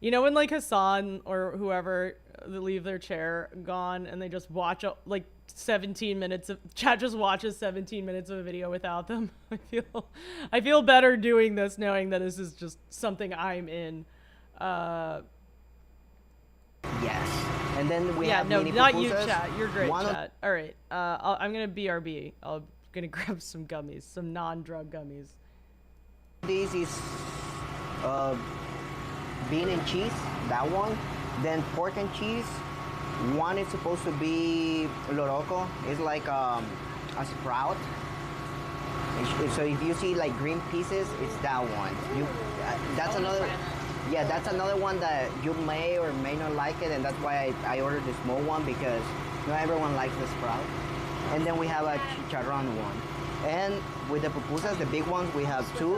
you know, when like Hassan or whoever they leave their chair gone and they just watch like 17 minutes of chat just watches 17 minutes of a video without them. I feel better doing this knowing that this is just something I'm in. Yes. And then we Yeah, have no, mini not you, pupusas. chat. You're great, One of- chat. All right, I'm gonna BRB. I'm gonna grab some gummies, some non-drug gummies. This is bean and cheese, that one. Then pork and cheese. One is supposed to be loroco. It's like a sprout. So if you see like green pieces, it's that one. That's another. Yeah, that's another one that you may or may not like it, and that's why I ordered the small one because not everyone likes the sprout. And then we have a chicharron one. And with the pupusas, the big ones, we have two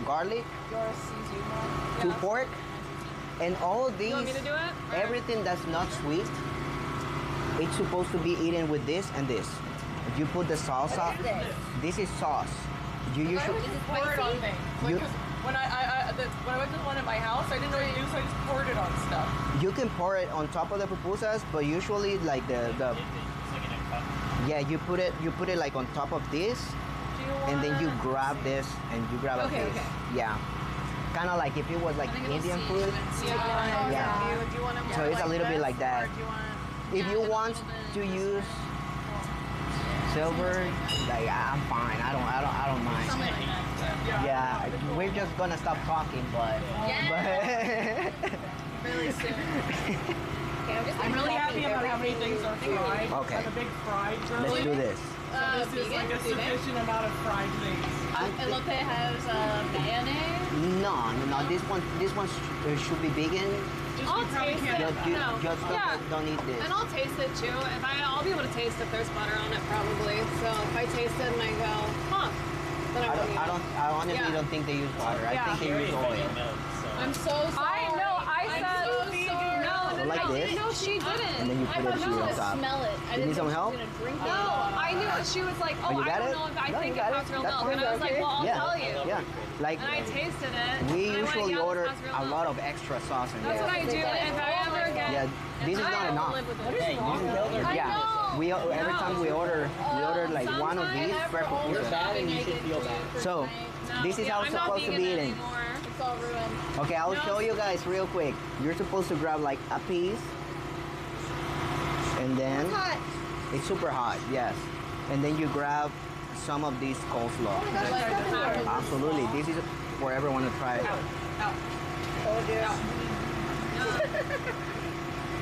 garlic, two pork, and all of these, You want me to do it? everything that's not sweet, it's supposed to be eaten with this and this. If you put the salsa, this is sauce. You usually, Pour it on things. Like, You- 'cause when I went to the one at my house, I didn't know what to do, so I just poured it on stuff. you can pour it on top of the pupusas, but usually like the yeah, you put it like on top of this, and then you grab this and you grab a piece. Yeah, kind of like if it was like Indian food. Yeah. Do you want it more So it's a little bit this, like that. or do you want If you want to use silver, like I'm fine. I don't mind. something like that? Yeah, we're just gonna stop talking, but Really soon. I'm really happy about how many things are fried. Okay. Like a big fried grill. let's do this. This is like a sufficient amount of fried things. Elote has mayonnaise. No. This one should be vegan. I'll taste it. Just don't eat this. And I'll taste it too. I'll be able to taste if there's butter on it probably. So if I taste it and I go, huh, then I won't eat it. I honestly Yeah. don't think they use water. I think they use oil. I'm so sorry. I know. I said so sorry. So like this, No, she didn't. and then you put I it thought on she top. smell it. I You need didn't some know help? she was gonna drink it. No, I knew. She was like, oh, you I got don't it? know if I No, think you it got has it. real That's milk. fine. And I was like, well, I'll Yeah. tell you. Yeah, like And I tasted it. we and I went, usually yeah, this order has real a milk. lot of extra sauce in That's there. what I do. If I ever get, Yeah, this is not enough. Yeah, we every time we order like one of these per pupusas. So this is how it's supposed to be eaten. It's all ruined. Okay, I'll show you guys real quick. You're supposed to grab like a piece, and then it's super hot, yes. And then you grab some of these coleslaw. Absolutely, this is for everyone to try.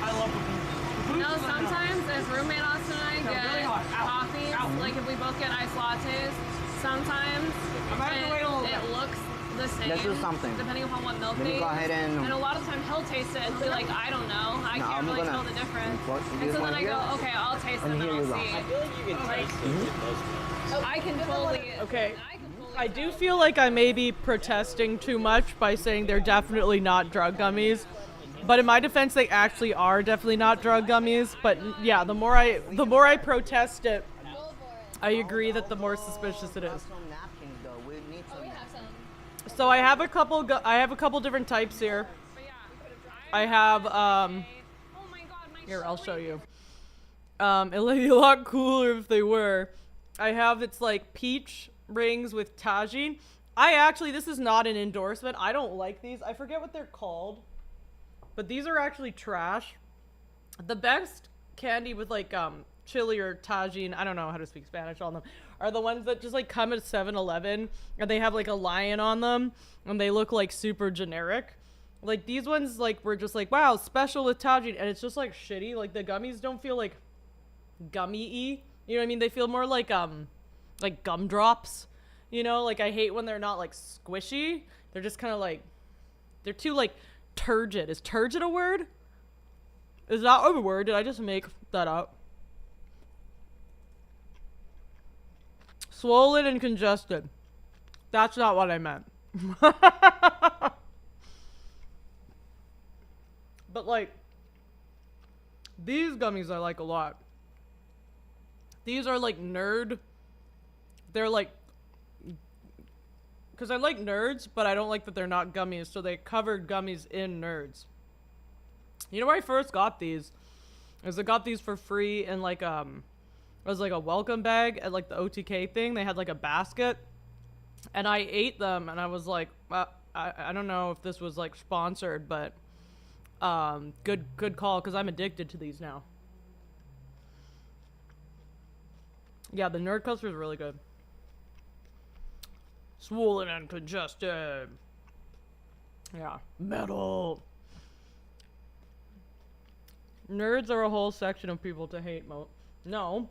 I love pupusas. No, sometimes if roommate Austin and I really get hot. Ow. coffees, Ow. like if we both get iced lattes, sometimes I'm gonna have to wait a little bit. it looks the same. Let's do something. Depending upon what milk Let me they go use. ahead and- a lot of times he'll taste it and be like, I don't know. I No, can't I'm really gonna- tell the difference. What, And this so one then I here? go, okay, I'll taste And them here and you I'll go. see. I feel like you can taste it with most. I can fully. Okay. I can fully I do feel like I may be protesting too much by saying they're definitely not drug gummies. But in my defense, they actually are definitely not drug gummies. But yeah, the more I protest it, I agree that the more suspicious it is. Some napkins though. We need some. So I have a couple different types here. I have Oh my god, my here, I'll show you. showing. It'll be a lot cooler if they were. I have it's like peach rings with tagine. This is not an endorsement. I don't like these. I forget what they're called. But these are actually trash. The best candy with like chili or tagine, I don't know how to speak Spanish on them, are the ones that just like come at 7-Eleven and they have like a lion on them and they look like super generic. Like these ones like were just like, wow, special with tagine, and it's just like shitty. Like the gummies don't feel like gummy-y. You know what I mean? They feel more like gumdrops. You know, like I hate when they're not like squishy. They're just kind of like, they're too like turgid. Is turgid a word? Is that a word? Did I just make that up? Swollen and congested. That's not what I meant. But like, these gummies I like a lot. These are like nerd. They're like, because I like nerds, but I don't like that they're not gummies, so they covered gummies in nerds. You know where I first got these? Is I got these for free in like it was like a welcome bag at like the OTK thing. They had like a basket, and I ate them, and I was like, I don't know if this was like sponsored, but good call, because I'm addicted to these now. Yeah, the nerd cluster is really good. Swollen and congested. Yeah, metal. Nerds are a whole section of people to hate. No.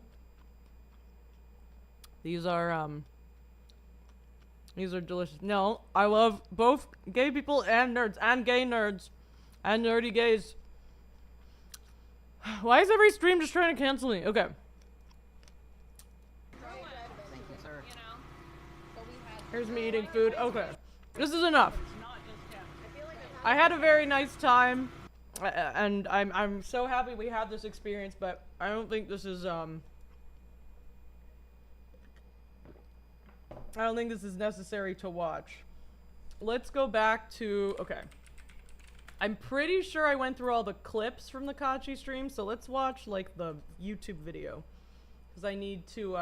These are delicious. No, I love both gay people and nerds, and gay nerds, and nerdy gays. Why is every stream just trying to cancel me? Okay. Here's me eating food. Okay. This is enough. I had a very nice time, and I'm so happy we had this experience, but I don't think this is I don't think this is necessary to watch. Let's go back to, okay. I'm pretty sure I went through all the clips from the Kachi stream, so let's watch like the YouTube video. Because I need to,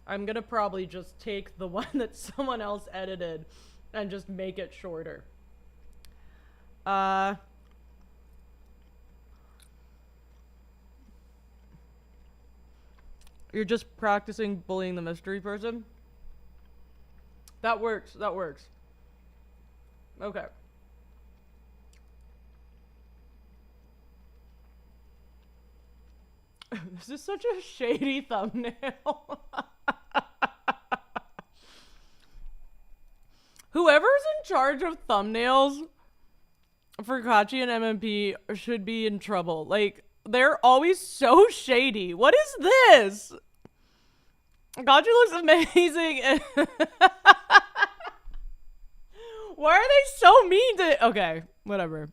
I'm gonna probably just take the one that someone else edited and just make it shorter. You're just practicing bullying the mystery person? That works, that works. Okay. This is such a shady thumbnail. Whoever's in charge of thumbnails for Kachi and MMP should be in trouble. Like, they're always so shady. What is this? Kachi looks amazing. Why are they so mean to— okay, whatever.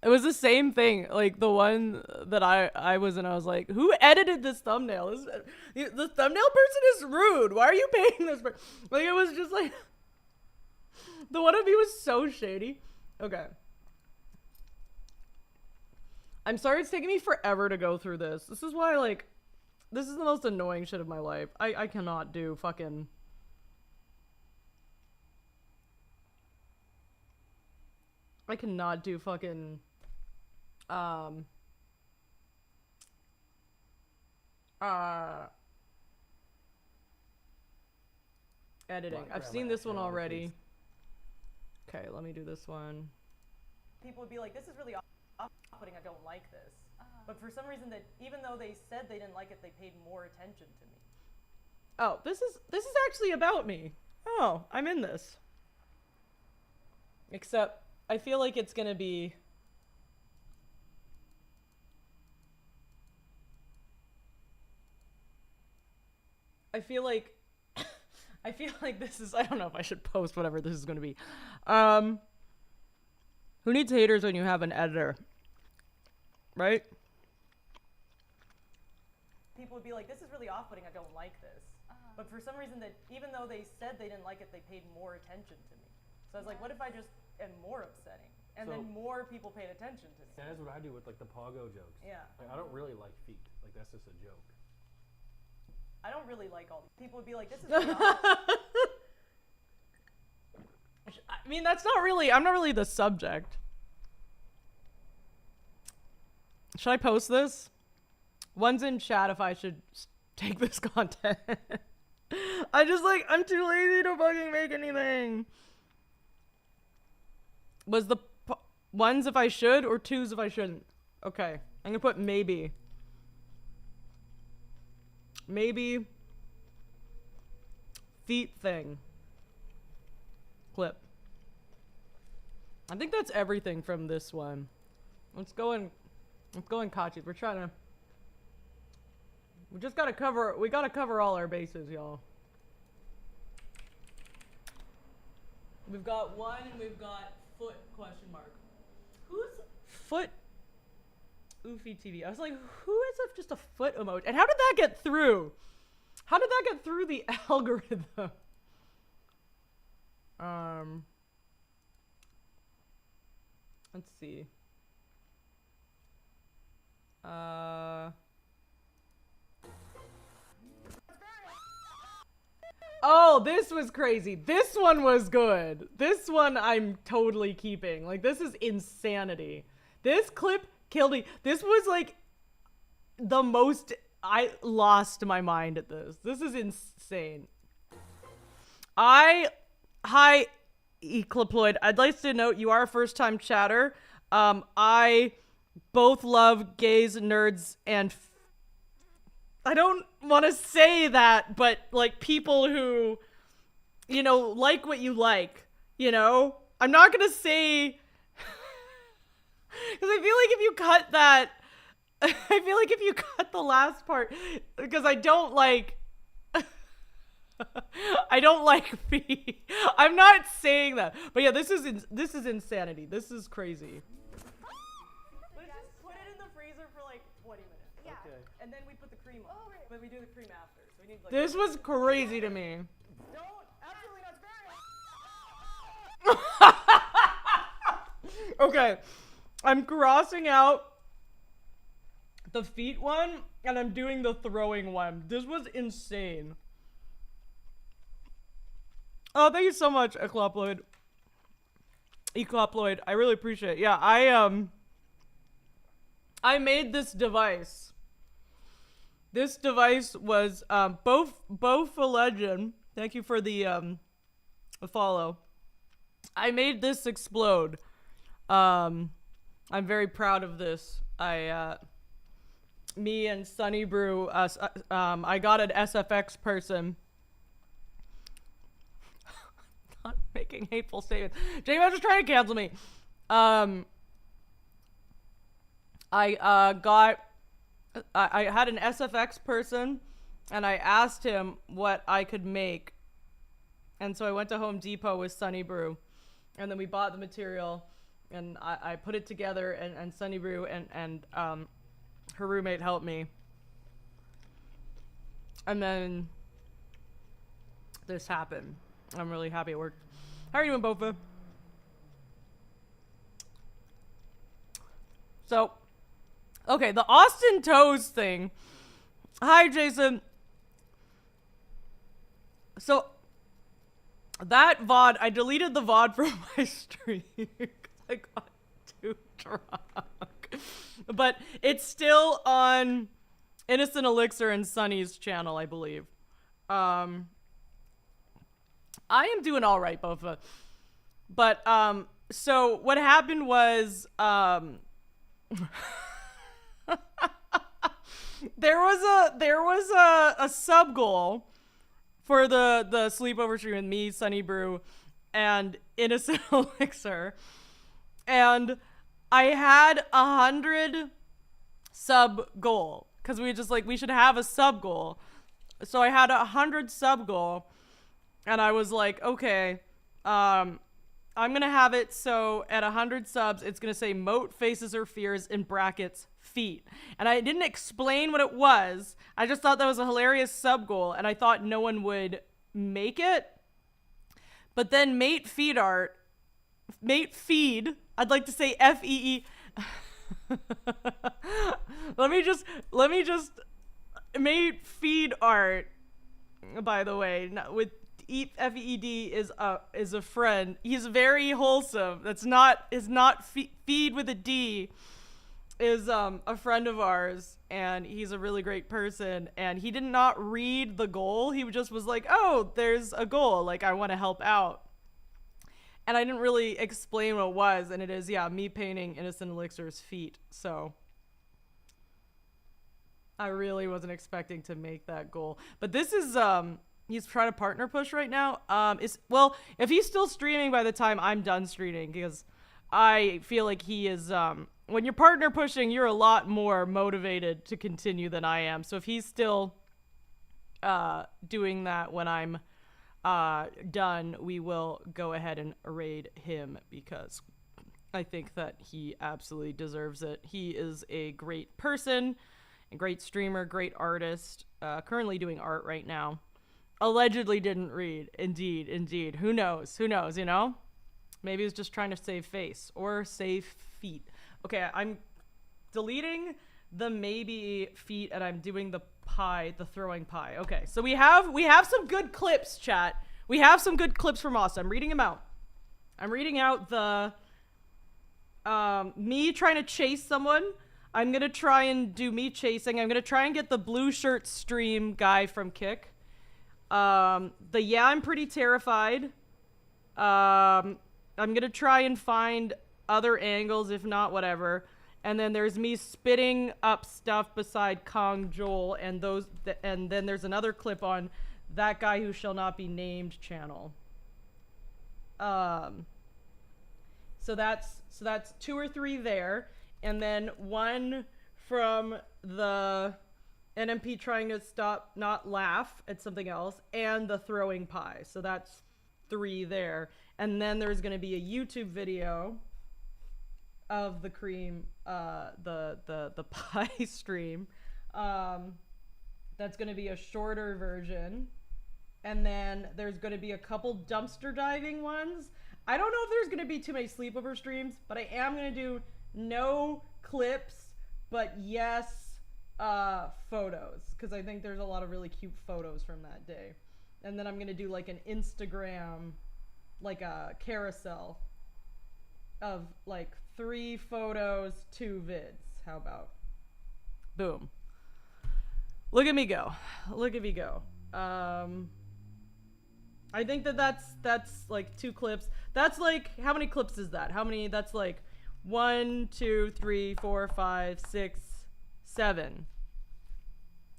It was the same thing, like the one that I was in. I was like, who edited this thumbnail? The thumbnail person is rude. Why are you paying this person? Like, it was just like, the one of me was so shady. Okay. I'm sorry it's taking me forever to go through this. This is why, like, this is the most annoying shit of my life. I cannot do fucking... I cannot do fucking... editing. I've seen this one already. Okay, let me do this one. People would be like, this is really off-putting, I don't like this. But for some reason, that even though they said they didn't like it, they paid more attention to me. Oh, this is actually about me. Oh, I'm in this. Except, I feel like it's gonna be... I feel like this is, I don't know if I should post whatever this is going to be. Who needs haters when you have an editor? Right? People would be like, this is really off-putting, I don't like this. But for some reason, that even though they said they didn't like it, they paid more attention to me. So I was like, what if I just am more upsetting? And then more people paid attention to me. And that's what I do with like the Pogo jokes. Yeah. Like, I don't really like feet. Like, that's just a joke. I don't really like all these. People would be like, this is really awesome. I mean, that's not really, I'm not really the subject. Should I post this? One's in chat if I should take this content. I'm too lazy to fucking make anything. Was the ones if I should or twos if I shouldn't? Okay, I'm gonna put maybe. Maybe feet thing. clip. I think that's everything from this one. Let's go in Kachi. We're trying to, we gotta cover all our bases, y'all. We've got one and we've got foot question mark. Who's foot Oofy TV? I was like, who is just a foot emoji? And how did that get through? How did that get through the algorithm? Let's see. Oh, this was crazy. This one was good. This one I'm totally keeping. Like, this is insanity. This clip killed me. This was like the most, I lost my mind at this. This is insane. Hi, Ecliploid. I'd like to note you are a first-time chatter. I both love gays, nerds, and I don't want to say that, but like people who, you know, like what you like, you know? I'm not gonna say, because I feel like if you cut that, I feel like if you cut the last part, because I don't like, I don't like feet. I'm not saying that, but yeah, this is insanity. This is crazy. Let's just put it in the freezer for like 20 minutes. Yeah. Okay. And then we put the cream on. Oh, right. But we do the cream after. So we need like this was crazy to me. Don't, absolutely not. Okay. I'm crossing out the feet one and I'm doing the throwing one. This was insane. Oh, thank you so much, Ecloploid. I really appreciate it. Yeah, I made this device. This device was Both a legend. Thank you for the follow. I made this explode. I'm very proud of this. Me and Sunny Brew, I got an SFX person. Not making hateful statements. Jamie, I'm just trying to cancel me. I had an SFX person and I asked him what I could make. And so I went to Home Depot with Sunny Brew and then we bought the material and I put it together and Sunny Brew and her roommate helped me. And then this happened. I'm really happy it worked. How are you doing, Bofa? So, okay, the Austin Toes thing. Hi, Jason. So, that VOD, I deleted the VOD from my stream. I got too drunk. But it's still on Innocent Elixir and Sunny's channel, I believe. I am doing all right, Bofa. But, so what happened was, there was a sub goal for the sleepover stream with me, Sunny Brew, and Innocent Elixir. And I had 100 sub goal. Cause we just like, we should have a sub goal. So I had 100 sub goal. And I was like, okay, I'm gonna have it so at 100 subs, it's gonna say moat faces or fears in brackets feet. And I didn't explain what it was. I just thought that was a hilarious sub goal and I thought no one would make it. But then mate feed, I'd like to say F-E-E. Let me just, mate feed art, by the way, with F-E-E-D is a friend. He's very wholesome. That's not feed with a D is a friend of ours and he's a really great person and he did not read the goal. He just was like, oh, there's a goal. Like I want to help out. And I didn't really explain what it was. And it is, yeah, me painting Innocent Elixir's feet. So I really wasn't expecting to make that goal. But this is, He's trying to partner push right now. Well, if he's still streaming by the time I'm done streaming, because I feel like he is, when you're partner pushing, you're a lot more motivated to continue than I am. So if he's still doing that when I'm done, we will go ahead and raid him because I think that he absolutely deserves it. He is a great person, a great streamer, great artist, currently doing art right now. Allegedly didn't read. Indeed. Who knows, you know? Maybe he's just trying to save face or save feet. Okay, I'm deleting the maybe feet and I'm doing the pie, the throwing pie. Okay, so we have some good clips, chat. We have some good clips from Austin. I'm reading them out. I'm reading out the me trying to chase someone. I'm gonna try and do me chasing. I'm gonna try and get the blue shirt stream guy from Kick. I'm pretty terrified. I'm gonna try and find other angles, if not whatever. And then there's me spitting up stuff beside Kong Joel, and then there's another clip on that guy who shall not be named channel. So that's 2 or 3 there, and then one from the NMP trying to not laugh at something else, and the throwing pie. So that's 3 there. And then there's going to be a YouTube video of the cream, the pie stream. That's going to be a shorter version. And then there's going to be a couple dumpster diving ones. I don't know if there's going to be too many sleepover streams, but I am going to do no clips, but yes, photos, because I think there's a lot of really cute photos from that day. And then I'm gonna do like an Instagram, like a carousel of like 3 photos, 2 vids. How about? Boom. Look at me go. I think that's like 2 clips. That's like, how many clips is that? That's like 1, 2, 3, 4, 5, 6, 7.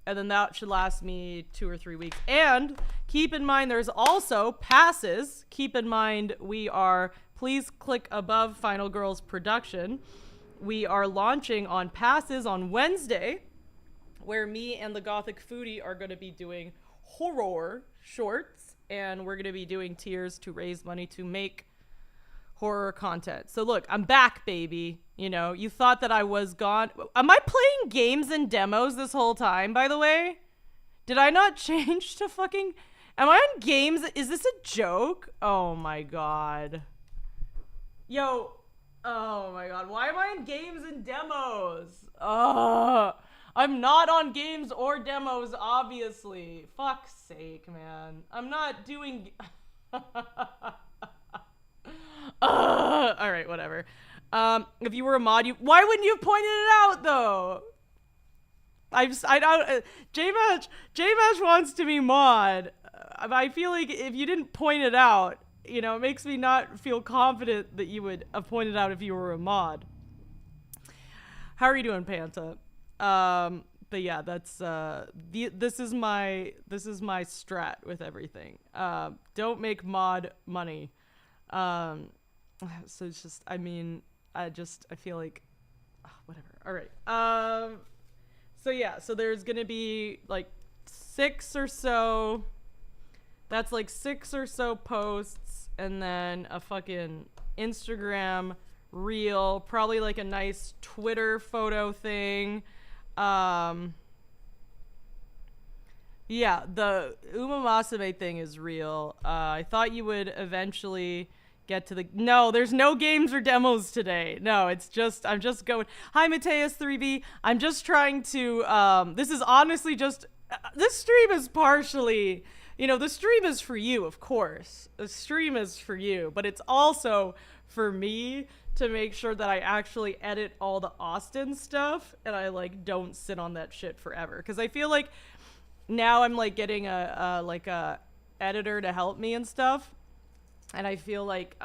And then that should last me 2 or 3 weeks. And keep in mind, there's also passes. Keep in mind, please click above Final Girls production. We are launching on passes on Wednesday, where me and the Gothic Foodie are going to be doing horror shorts. And we're going to be doing tiers to raise money to make horror content. So look, I'm back, baby. You know, you thought that I was gone. Am I playing games and demos this whole time, by the way? Did I not change to fucking... Am I on games? Is this a joke? Oh my god. Yo. Oh my god. Why am I on games and demos? I'm not on games or demos, obviously. Fuck's sake, man. I'm not doing... Alright, whatever. If you were a mod, why wouldn't you have pointed it out, though? I don't, J-Mash wants to be mod. I feel like if you didn't point it out, you know, it makes me not feel confident that you would have pointed out if you were a mod. How are you doing, Panta? But yeah, that's, this is my strat with everything. Don't make mod money. So it's just, I mean, I feel like, whatever. All right. So yeah, so there's gonna be like 6 or so, that's like 6 or so posts, and then a fucking Instagram reel, probably like a nice Twitter photo thing. Yeah, the Umamasame thing is real. I thought you would eventually get to the... No, there's no games or demos today. No, it's just... I'm just going... Hi, Mateus3B. I'm just trying to... this is honestly just... this stream is partially... You know, the stream is for you, of course. The stream is for you. But it's also for me to make sure that I actually edit all the Austin stuff. And I, like, don't sit on that shit forever. Because I feel like... Now I'm, like, getting a editor to help me and stuff. And I feel like,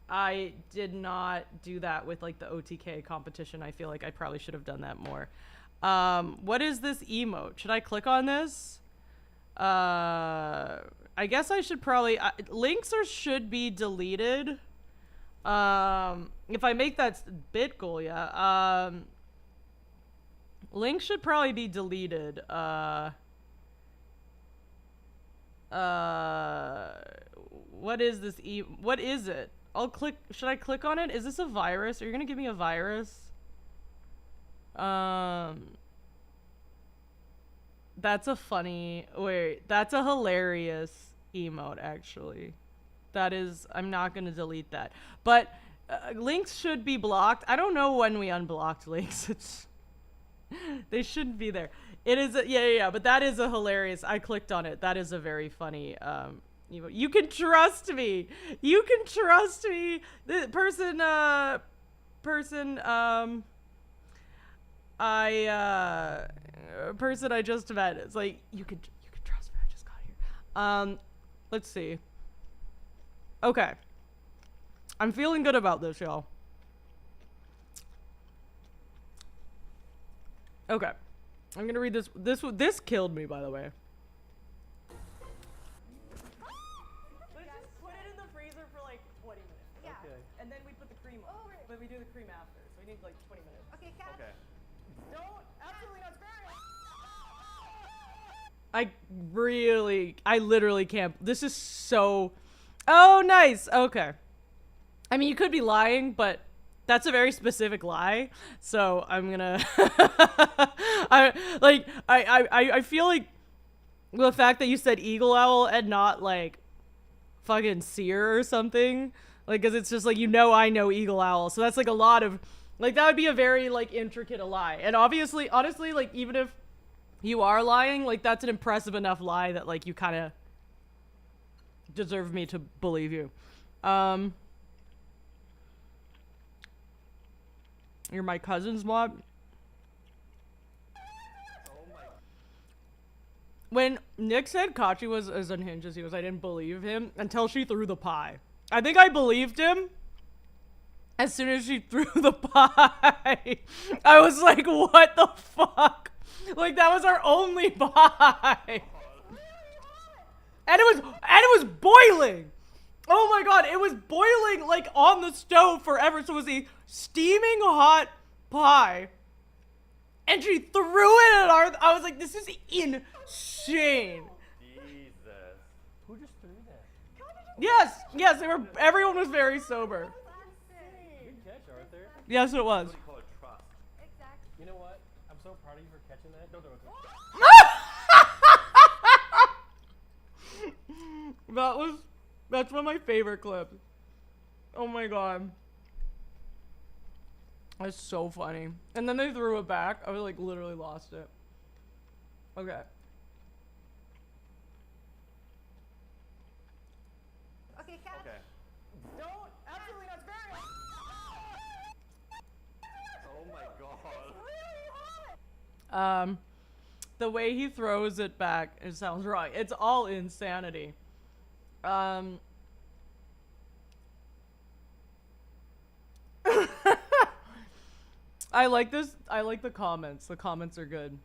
I did not do that with, like, the OTK competition. I feel like I probably should have done that more. What is this emote? Should I click on this? I guess I should probably links should be deleted. If I make that bit goal, yeah. Links should probably be deleted. What is this? What is it? I'll click. Should I click on it? Is this a virus? Are you gonna give me a virus? That's a funny. Wait, that's a hilarious emote. Actually, that is. I'm not gonna delete that. But links should be blocked. I don't know when we unblocked links. It's. They shouldn't be there. It is. Yeah. But that is a hilarious. I clicked on it. That is a very funny. You can trust me. You can trust me. The person I just met. It's like you can trust me. I just got here. Let's see. Okay. I'm feeling good about this, y'all. Okay. I'm gonna read this. This killed me, by the way. Let's just put it in the freezer for like 20 minutes. Yeah. Okay. And then we put the cream on. Oh, right. But we do the cream after, so we need like 20 minutes. Okay, Kat. Okay. Don't absolutely not scary. I literally can't. This is so. Oh, nice. Okay. I mean, you could be lying, but that's a very specific lie. So I'm gonna. I feel like the fact that you said eagle owl and not like fucking seer or something, like, because it's just like, I know eagle owl, so that's like a lot of like, that would be a very like intricate a lie. And obviously, honestly, like, even if you are lying, like, that's an impressive enough lie that like you kind of deserve me to believe you. You're my cousin's mod. When Nick said Kachi was as unhinged as he was, I didn't believe him until she threw the pie. I think I believed him as soon as she threw the pie. I was like, what the fuck? Like, that was our only pie. And it was boiling. Oh my god, it was boiling like on the stove forever. So it was a steaming hot pie. And she threw it at our. I was like, this is insane. Jesus. Who just threw that? Yes, they were. Everyone was very sober. Good catch, Arthur. Yes, it was. What do you call it? Trust. Exactly. You know what? I'm so proud of you for catching that. Don't do it. That's one of my favorite clips. Oh my god. That's so funny. And then they threw it back. I was like, literally lost it. Okay. Okay, Kat. Okay. Don't absolutely not scary. Oh my god. The way he throws it back, it sounds wrong. It's all insanity. I like this. I like the comments. The comments are good.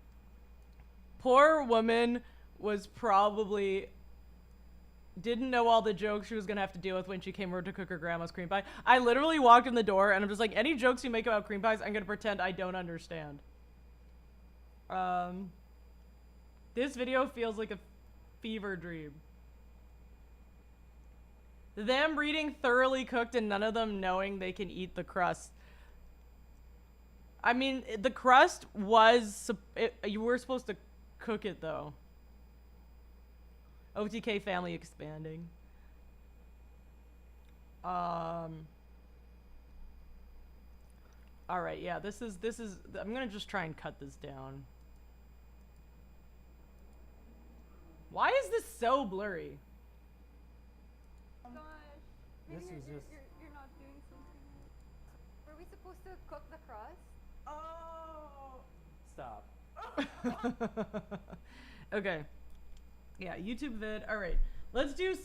Poor woman was probably didn't know all the jokes she was gonna have to deal with when she came over to cook her grandma's cream pie. I literally walked in the door and I'm just like, any jokes you make about cream pies, I'm gonna pretend I don't understand. This video feels like a fever dream. Them reading thoroughly cooked and none of them knowing they can eat the crust. I mean, the crust was... you were supposed to cook it, though. OTK family expanding. Alright, yeah, this is... I'm gonna just try and cut this down. Why is this so blurry? Gosh. Maybe This is just- you're not doing something right. Were we supposed to cook the crust? Stop. Okay. Yeah, YouTube vid. All right. Let's look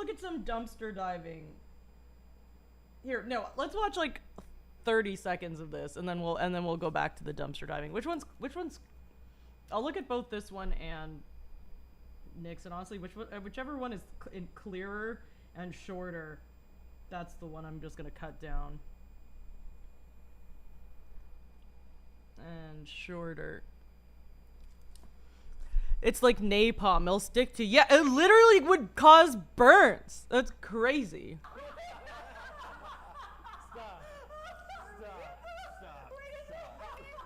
at some dumpster diving. Here, no, let's watch like 30 seconds of this and then we'll go back to the dumpster diving. Which one's I'll look at both this one and Nixon. Honestly, whichever one is clearer and shorter, that's the one I'm just gonna cut down. And shorter. It's like napalm. It'll stick to, yeah, it literally would cause burns. That's crazy.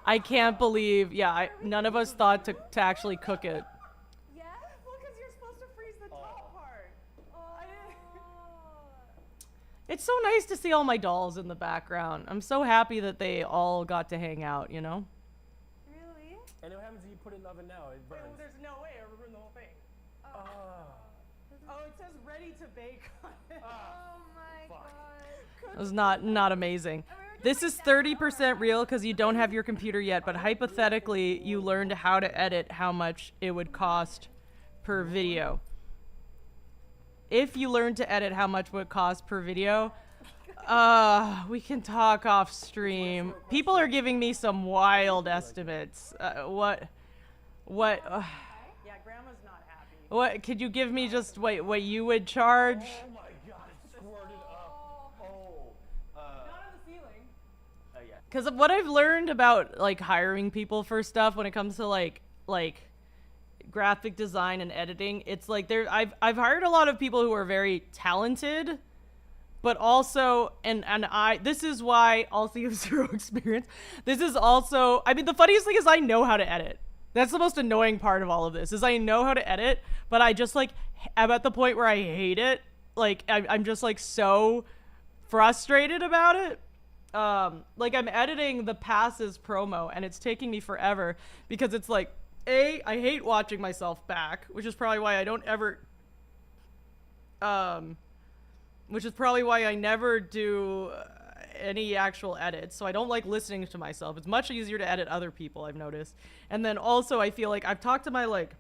I can't believe, yeah, none of us thought to actually cook it. Yeah? Well, because you're supposed to freeze the top part. I didn't. It's so nice to see all my dolls in the background. I'm so happy that they all got to hang out, you know? Really? And what happens if you put it in the oven now? It burns. Oh, there's no way. I ruined the whole thing. Oh, it says ready to bake on it. Oh my god. It was not amazing. This is 30% real because you don't have your computer yet, but hypothetically, you learned how to edit how much it would cost per video. If you learned to edit how much would cost per video, we can talk off stream. People are giving me some wild estimates. What? Yeah, Grandma's not happy. What? Could you give me just what you would charge? Oh my god, it squirted up. Oh. Not on the ceiling. Yeah. Because what I've learned about like hiring people for stuff when it comes to like graphic design and editing, it's like I've hired a lot of people who are very talented, but also and this is why also you have zero experience. This is also, I mean, the funniest thing is I know how to edit. That's the most annoying part of all of this is I know how to edit, but I just like I'm at the point where I hate it. Like I'm just like so frustrated about it. Like I'm editing the passes promo and it's taking me forever because it's like, I hate watching myself back, which is probably why I don't ever, which is probably why I never do any actual edits. So I don't like listening to myself. It's much easier to edit other people, I've noticed. And then also I feel like I've talked to my like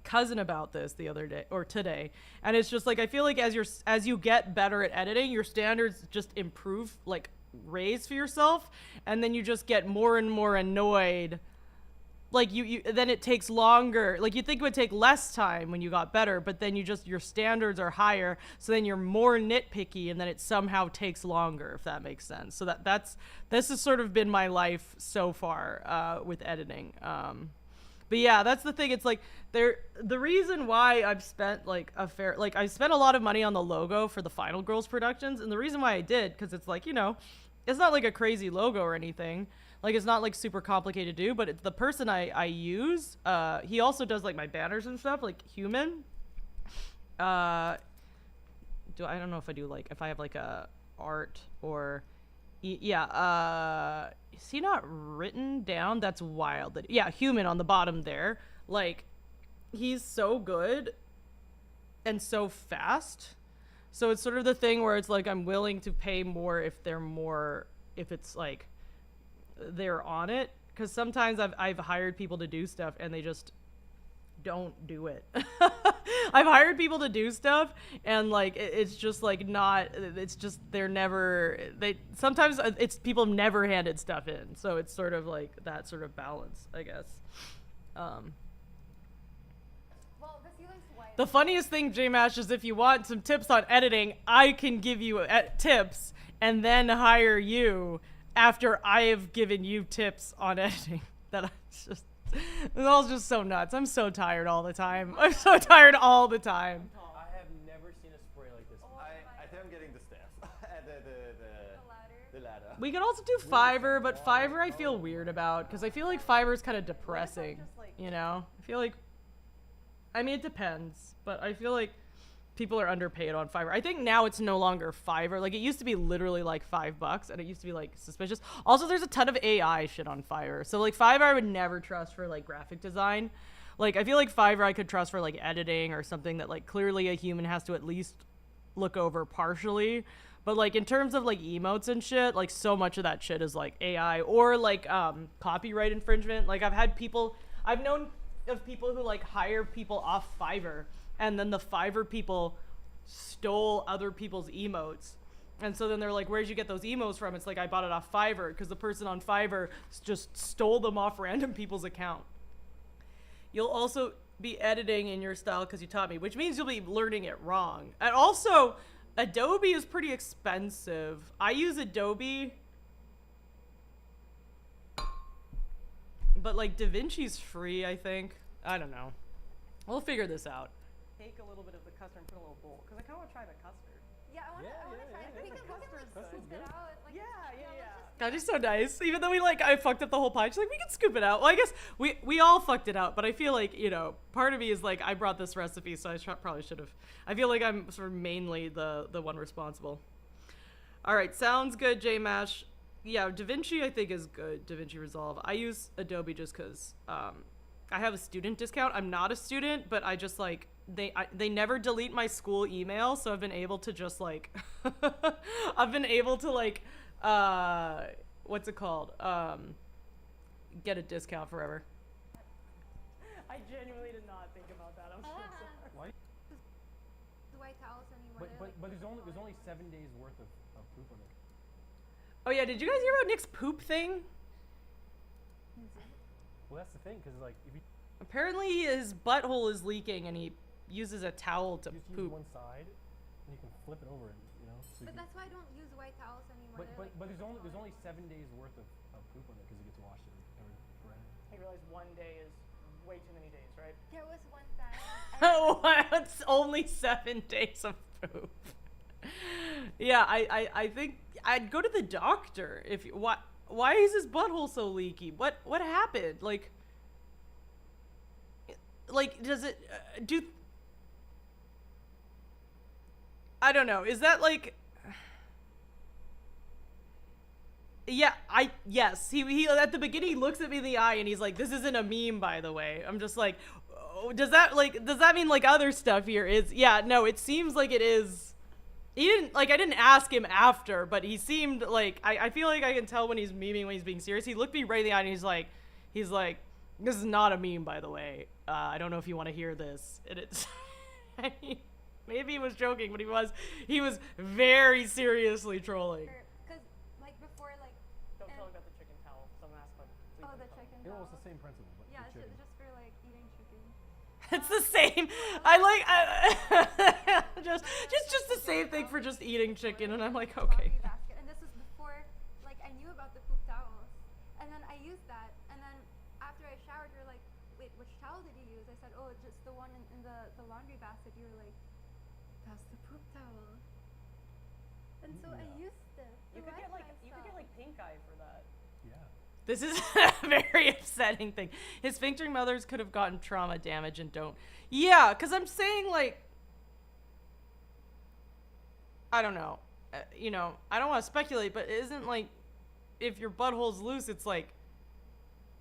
cousin about this the other day or today, and it's just like I feel like as you get better at editing, your standards just improve, like raise for yourself, and then you just get more and more annoyed. Like you then it takes longer. Like you think it would take less time when you got better, but then your standards are higher, so then you're more nitpicky, and then it somehow takes longer, if that makes sense. So this has sort of been my life so far with editing. But yeah, that's the thing. It's like the reason why I've spent I spent a lot of money on the logo for the Final Girls productions, and the reason why I did, because it's like, you know, it's not like a crazy logo or anything. Like it's not like super complicated to do, but it's the person I use. He also does like my banners and stuff, like Human. I don't know if I do like if I have like a art or yeah. Is he not written down? That's wild. Yeah, Human on the bottom there. Like he's so good and so fast. So it's sort of the thing where it's like I'm willing to pay more if it's like they're on it, because sometimes I've hired people to do stuff and they just don't do it. I've hired people to do stuff and like it's just like not, it's just sometimes it's people never handed stuff in, so it's sort of like that sort of balance, I guess. Well, the ceiling's white. The funniest thing, J-Mash, is if you want some tips on editing, I can give you tips and then hire you after I have given you tips on editing. It's all just so nuts. I'm so tired all the time. I'm so tired all the time. I have never seen a spray like this. I think I'm getting the stairs. the ladder. We could also do Fiverr, but Fiverr I feel weird about, because I feel like Fiverr is kind of depressing, you know? I feel like, I mean, it depends, but I feel like people are underpaid on Fiverr. I think now it's no longer Fiverr. Like it used to be literally like $5 and it used to be like suspicious. Also, there's a ton of AI shit on Fiverr. So like Fiverr I would never trust for like graphic design. Like I feel like Fiverr I could trust for like editing or something that like clearly a human has to at least look over partially. But like in terms of like emotes and shit, like so much of that shit is like AI or like copyright infringement. Like I've known of people who like hire people off Fiverr, and then the Fiverr people stole other people's emotes. And so then they're like, where'd you get those emotes from? It's like, I bought it off Fiverr, because the person on Fiverr just stole them off random people's account. You'll also, be editing in your style because you taught me, which means you'll be learning it wrong. And also, Adobe is pretty expensive. I use Adobe, but like DaVinci's free, I think. I don't know. We'll figure this out. Take a little bit of the custard and put in a little bowl because I kind of want to try the custard. Yeah, I want to try it. We can like scoop it out. Like, Yeah. God, she's so nice. Even though I fucked up the whole pie, she's like, we can scoop it out. Well, I guess we all fucked it out, but I feel like, part of me is like, I brought this recipe, so I probably should have. I feel like I'm sort of mainly the one responsible. All right, sounds good, JMash. Yeah, DaVinci I think is good, DaVinci Resolve. I use Adobe just because I have a student discount. I'm not a student, but I just like, they never delete my school email, so I've been able to just like, what's it called? Get a discount forever. I genuinely did not think about that. I'm so sorry. Why? The white towels anymore. But there's only 7 days worth of poop on it. Oh yeah, did you guys hear about Nick's poop thing? Well, that's the thing, because like if you Apparently his butthole is leaking and he uses a towel to just use poop. one side, and you can flip it over, and So But that's why I don't use white towels anymore. but there's only 7 days worth of poop on it because it gets washed every forever. I realize 1 day is way too many days, right? There was one time. Oh, it's only 7 days of poop. Yeah, I think I'd go to the doctor if you, why is his butthole so leaky? What happened? Like does it I don't know. Is that like Yeah, yes. He at the beginning he looks at me in the eye and he's like, "This isn't a meme, by the way." I'm just like, oh, does that mean like other stuff here is? Yeah, no, it seems like it is. He didn't I didn't ask him after, but he seemed like I feel like I can tell when he's memeing, when he's being serious. He looked me right in the eye and he's like, "This is not a meme, by the way. I don't know if you want to hear this." And it's I mean, maybe he was joking, but he was very seriously trolling. Because like before, like. Don't tell him about the chicken towel. Someone asked about. Oh, the chicken It towel. was the same principle, but Yeah, the it's chicken. just for like eating chicken. It's the same. Just the same thing for just eating chicken, and I'm like, okay. Laundry basket. And this was before, like, I knew about the poop towels, and then I used that, and then after I showered, you're like, wait, which towel did you use? I said, oh, just the one in the laundry basket. You were like, that's the poop towel. And so I used it. You could get like pink eye for that. Yeah. This is a very upsetting thing. His sphincter mothers could have gotten trauma damage and don't. Yeah, because I'm saying like, I don't know. I don't want to speculate, but it isn't like if your butthole's loose, it's like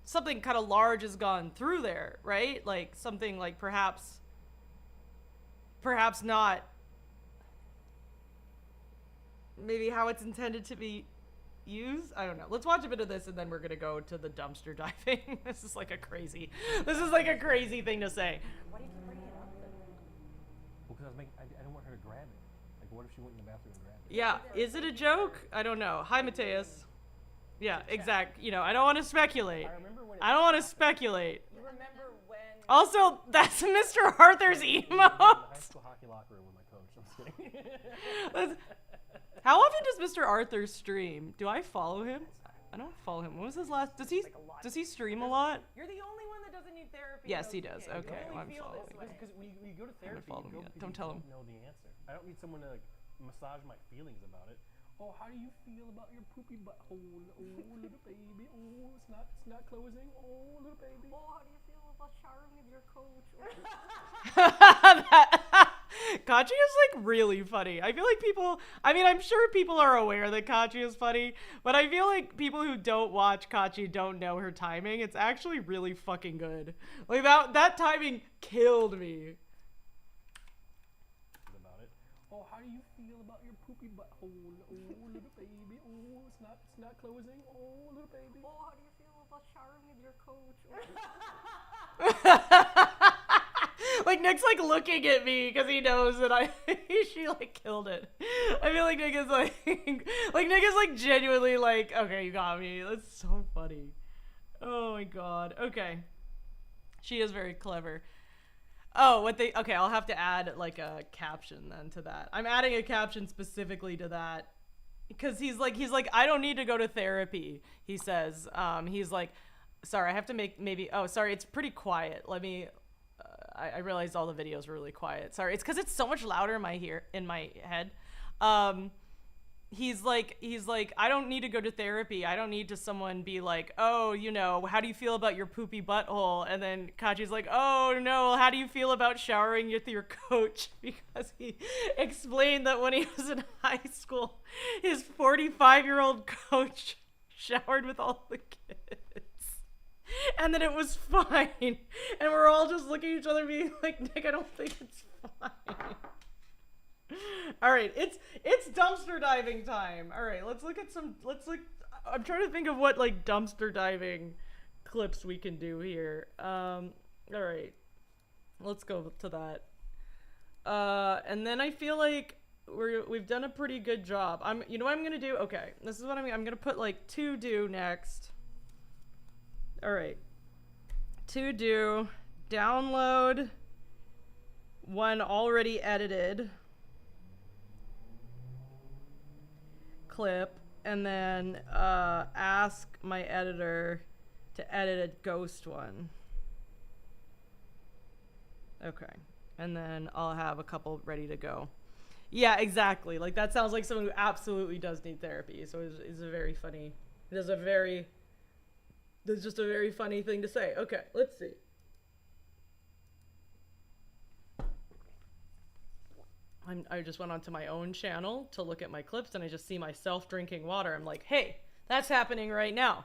something kind of large has gone through there, right? Like something like perhaps not maybe how it's intended to be used. I don't know. Let's watch a bit of this and then we're gonna go to the dumpster diving. This is like a crazy thing to say. Why do you keep bringing it up then? Well, because I didn't want her to grab it. Like, what if she went in the bathroom and grabbed it? Yeah, is it a joke? I don't know. Hi, Mateus. Yeah, exact. I don't want to speculate. I don't want to speculate. You remember when? Also, that's Mr. Arthur's In the emote. high school hockey locker room with my coach. I'm just kidding. How often does Mr. Arthur stream? Do I follow him? I don't follow him. When was his last? Does he stream a lot? You're the only one that doesn't need therapy. Yes, he does. Okay, You I'm only feel following. this way. Because we go to therapy. follow You him go yet. because Don't you tell him. know the answer. I don't need someone to like massage my feelings about it. Oh, how do you feel about your poopy butthole? Oh, little baby. Oh, it's not closing. Oh, little baby. Oh, how do you feel about showering with your coach? Kachi is like really funny. I feel like I'm sure people are aware that Kachi is funny, but I feel like people who don't watch Kachi don't know her timing. It's actually really fucking good. Like that timing killed me. About it. Oh, how do you feel about your poopy butthole? Oh, little baby. Oh, it's not closing. Oh, little baby. Oh, how do you feel about showering with your coach? Like Nick's like looking at me because he knows that she like killed it. I feel like Nick is like Nick is like genuinely like, okay, you got me. That's so funny. Oh my god. Okay. She is very clever. Oh, what they, okay, I'll have to add like a caption then to that. I'm adding a caption specifically to that because he's like, I don't need to go to therapy. He says, he's like, sorry, I have to make maybe, oh, sorry, it's pretty quiet. Let me, I realized all the videos were really quiet. Sorry, it's because it's so much louder in my head. He's like, I don't need to go to therapy. I don't need to someone be like, oh, you know, how do you feel about your poopy butthole? And then Kachi's like, oh no, how do you feel about showering with your coach? Because he explained that when he was in high school, his 45-year-old coach showered with all the kids. And then it was fine. And we're all just looking at each other being like, Nick, I don't think it's fine. All right, it's dumpster diving time. All right, let's look. I'm trying to think of what like dumpster diving clips we can do here. All right, let's go to that. And then I feel like we've done a pretty good job. You know what I'm gonna do? Okay, this is what I'm gonna put like to do next. All right, to do, download one already edited clip, and then ask my editor to edit a ghost one. Okay, and then I'll have a couple ready to go. Yeah, exactly. Like that sounds like someone who absolutely does need therapy. So it's a very funny. There's just a very funny thing to say. Okay, let's see. I just went onto my own channel to look at my clips, and I just see myself drinking water. I'm like, hey, that's happening right now.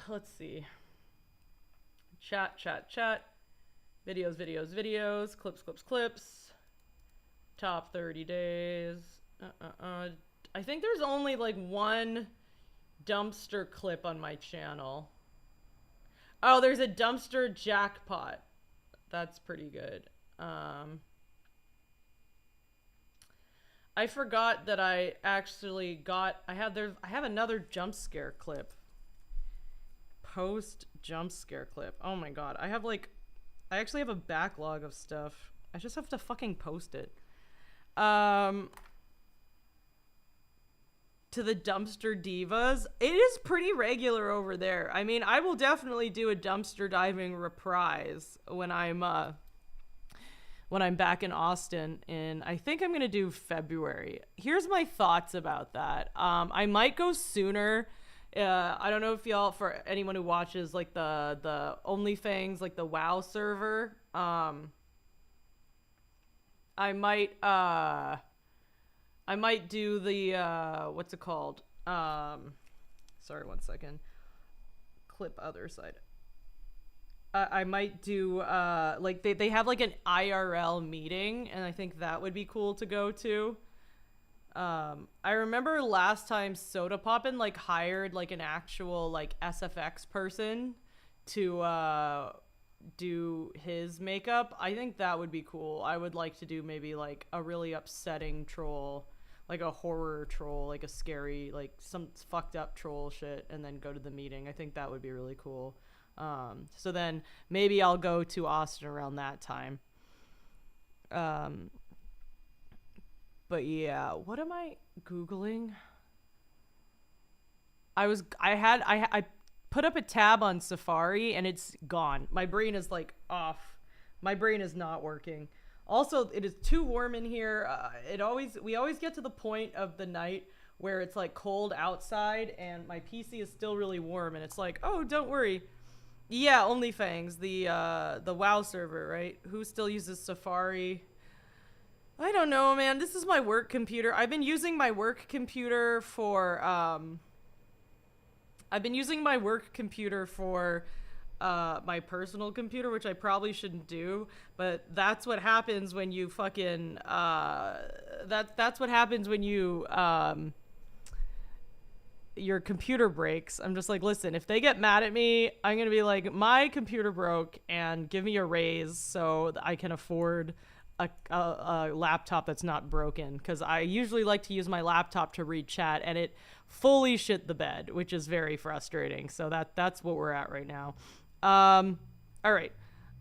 Let's see. Chat. Videos. Clips. Top 30 days. I think there's only like one dumpster clip on my channel. Oh, there's a dumpster jackpot. That's pretty good. I forgot that I actually got, I have another jump scare clip. Post jump scare clip. Oh my god. I actually have a backlog of stuff. I just have to fucking post it. To the dumpster divas. It is pretty regular over there. I mean, I will definitely do a dumpster diving reprise when I'm back in Austin, and I think I'm gonna do February. Here's my thoughts about that. I might go sooner. I don't know if y'all, for anyone who watches like the OnlyFans, like the WoW server, I might do the what's it called? Sorry, 1 second. Clip other side. I might do like they have like an IRL meeting, and I think that would be cool to go to. I remember last time Soda Poppin' like hired like an actual like SFX person to do his makeup. I think that would be cool. I would like to do maybe like a really upsetting troll, like a horror troll, like a scary, like some fucked up troll shit, and then go to the meeting. I think that would be really cool. So then maybe I'll go to Austin around that time. But yeah, what am I Googling? I put up a tab on Safari and it's gone. My brain is like off. My brain is not working. Also, it is too warm in here. We always get to the point of the night where it's like cold outside and my PC is still really warm, and it's like, oh, don't worry. Yeah, OnlyFans, the WoW server, right? Who still uses Safari? I don't know, man. This is my work computer. I've been using my work computer for my personal computer, which I probably shouldn't do, but that's what happens when you fucking that's what happens when you your computer breaks. I'm just like, listen, if they get mad at me, I'm gonna be like, my computer broke and give me a raise so that I can afford a laptop that's not broken, because I usually like to use my laptop to read chat, and it fully shit the bed, which is very frustrating. So that's what we're at right now. All right,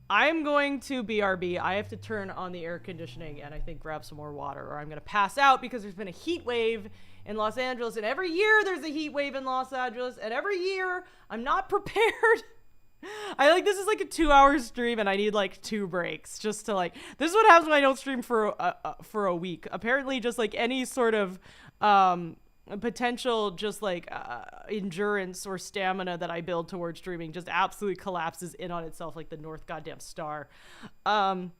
I'm going to BRB. I have to turn on the air conditioning and I think grab some more water, or I'm going to pass out because there's been a heat wave in Los Angeles. And every year there's a heat wave in Los Angeles. And every year I'm not prepared. This is like a 2-hour stream and I need like 2 breaks just to like, this is what happens when I don't stream for a week. Apparently just like any sort of, potential just like endurance or stamina that I build towards streaming just absolutely collapses in on itself like the North goddamn Star. In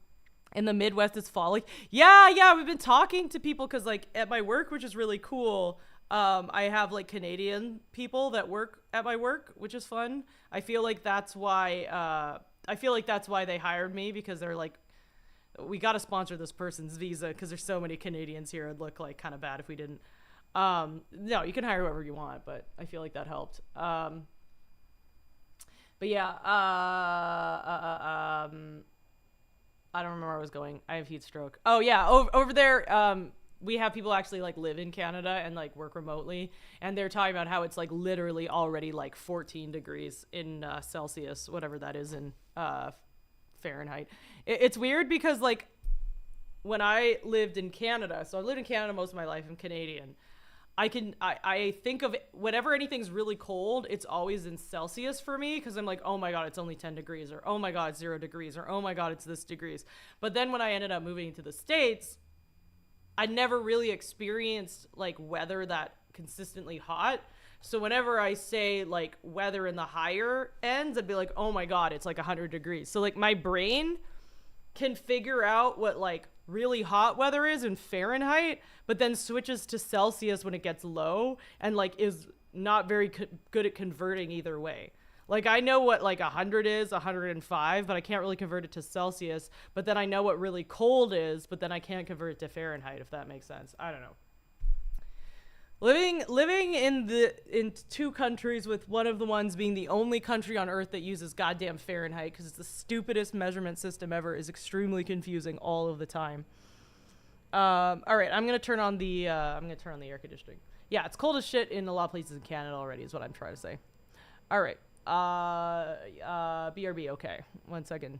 the Midwest it's falling. Yeah, we've been talking to people because like at my work, which is really cool, I have like Canadian people that work at my work, which is fun. I feel like that's why they hired me, because they're like, we got to sponsor this person's visa because there's so many Canadians here. It'd look like kind of bad if we didn't. No, you can hire whoever you want, but I feel like that helped. But yeah, I don't remember where I was going. I have heat stroke. Oh yeah, over there, we have people actually like live in Canada and like work remotely, and they're talking about how it's like literally already like 14 degrees in Celsius, whatever that is in Fahrenheit. It's weird because like when I lived in Canada, so I lived in Canada most of my life, I'm Canadian. I think of it, whenever anything's really cold, it's always in Celsius for me, because I'm like, oh my god, it's only 10 degrees, or oh my god, it's 0 degrees, or oh my god, it's this degrees. But then when I ended up moving to the States, I never really experienced like weather that consistently hot. So whenever I say like weather in the higher ends, I'd be like, oh my god, it's like 100 degrees. So like my brain can figure out what like really hot weather is in Fahrenheit, but then switches to Celsius when it gets low, and like is not very good at converting either way. Like I know what like 100 is, 105, but I can't really convert it to Celsius. But then I know what really cold is, but then I can't convert it to Fahrenheit, if that makes sense. I don't know. Living in 2 countries, with one of the ones being the only country on Earth that uses goddamn Fahrenheit because it's the stupidest measurement system ever, is extremely confusing all of the time. All right, I'm gonna turn on the air conditioning. Yeah, it's cold as shit in a lot of places in Canada already, is what I'm trying to say. All right, BRB. Okay, 1 second.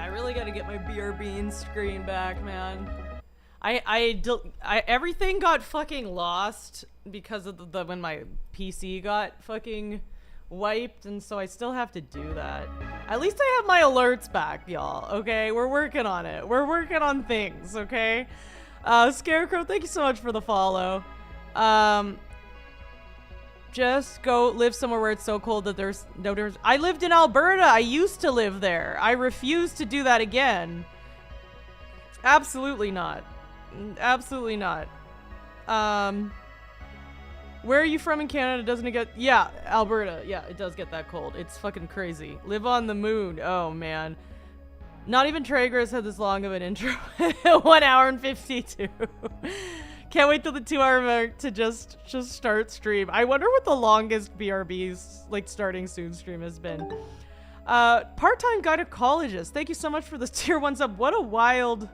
I really gotta get my BRB screen back, man. Everything got fucking lost because of the when my PC got fucking wiped, and so I still have to do that. At least I have my alerts back, y'all. Okay, we're working on it. We're working on things. Okay. Scarecrow, thank you so much for the follow. Just go live somewhere where it's so cold that there's no difference. I lived in Alberta. I used to live there. I refuse to do that again. Absolutely not. Absolutely not. Where are you from in Canada? Doesn't it get... Yeah, Alberta. Yeah, it does get that cold. It's fucking crazy. Live on the moon. Oh, man. Not even Traeger's had this long of an intro. 1 hour and 52. Can't wait till the 2-hour mark to just start stream. I wonder what the longest BRB's like starting soon stream has been. Part-time gynecologist. Thank you so much for the tier 1 sub. What a wild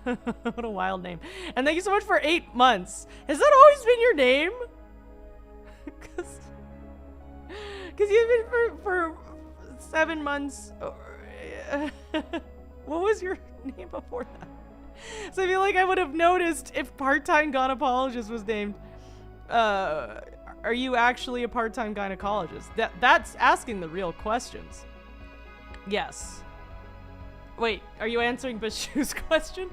what a wild name. And thank you so much for 8 months. Has that always been your name? Cause you've been for 7 months. What was your name before that? So I feel like I would have noticed if part-time gynecologist was named. Are you actually a part-time gynecologist? That's asking the real questions. Yes. Wait, are you answering Bashu's question?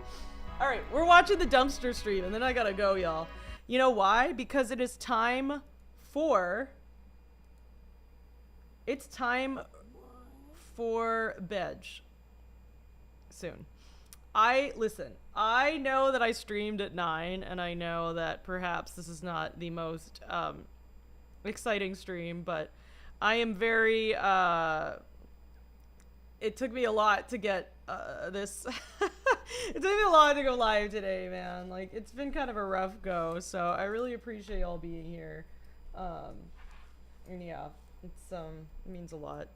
All right, we're watching the dumpster stream, and then I gotta go, y'all. You know why? Because it is time for... It's time for bed. Soon. Listen, I know that I streamed at 9, and I know that perhaps this is not the most exciting stream, but I am very, it took me a lot to get this. It took me a lot to go live today, man. Like, it's been kind of a rough go, so I really appreciate y'all being here. And yeah, it means a lot.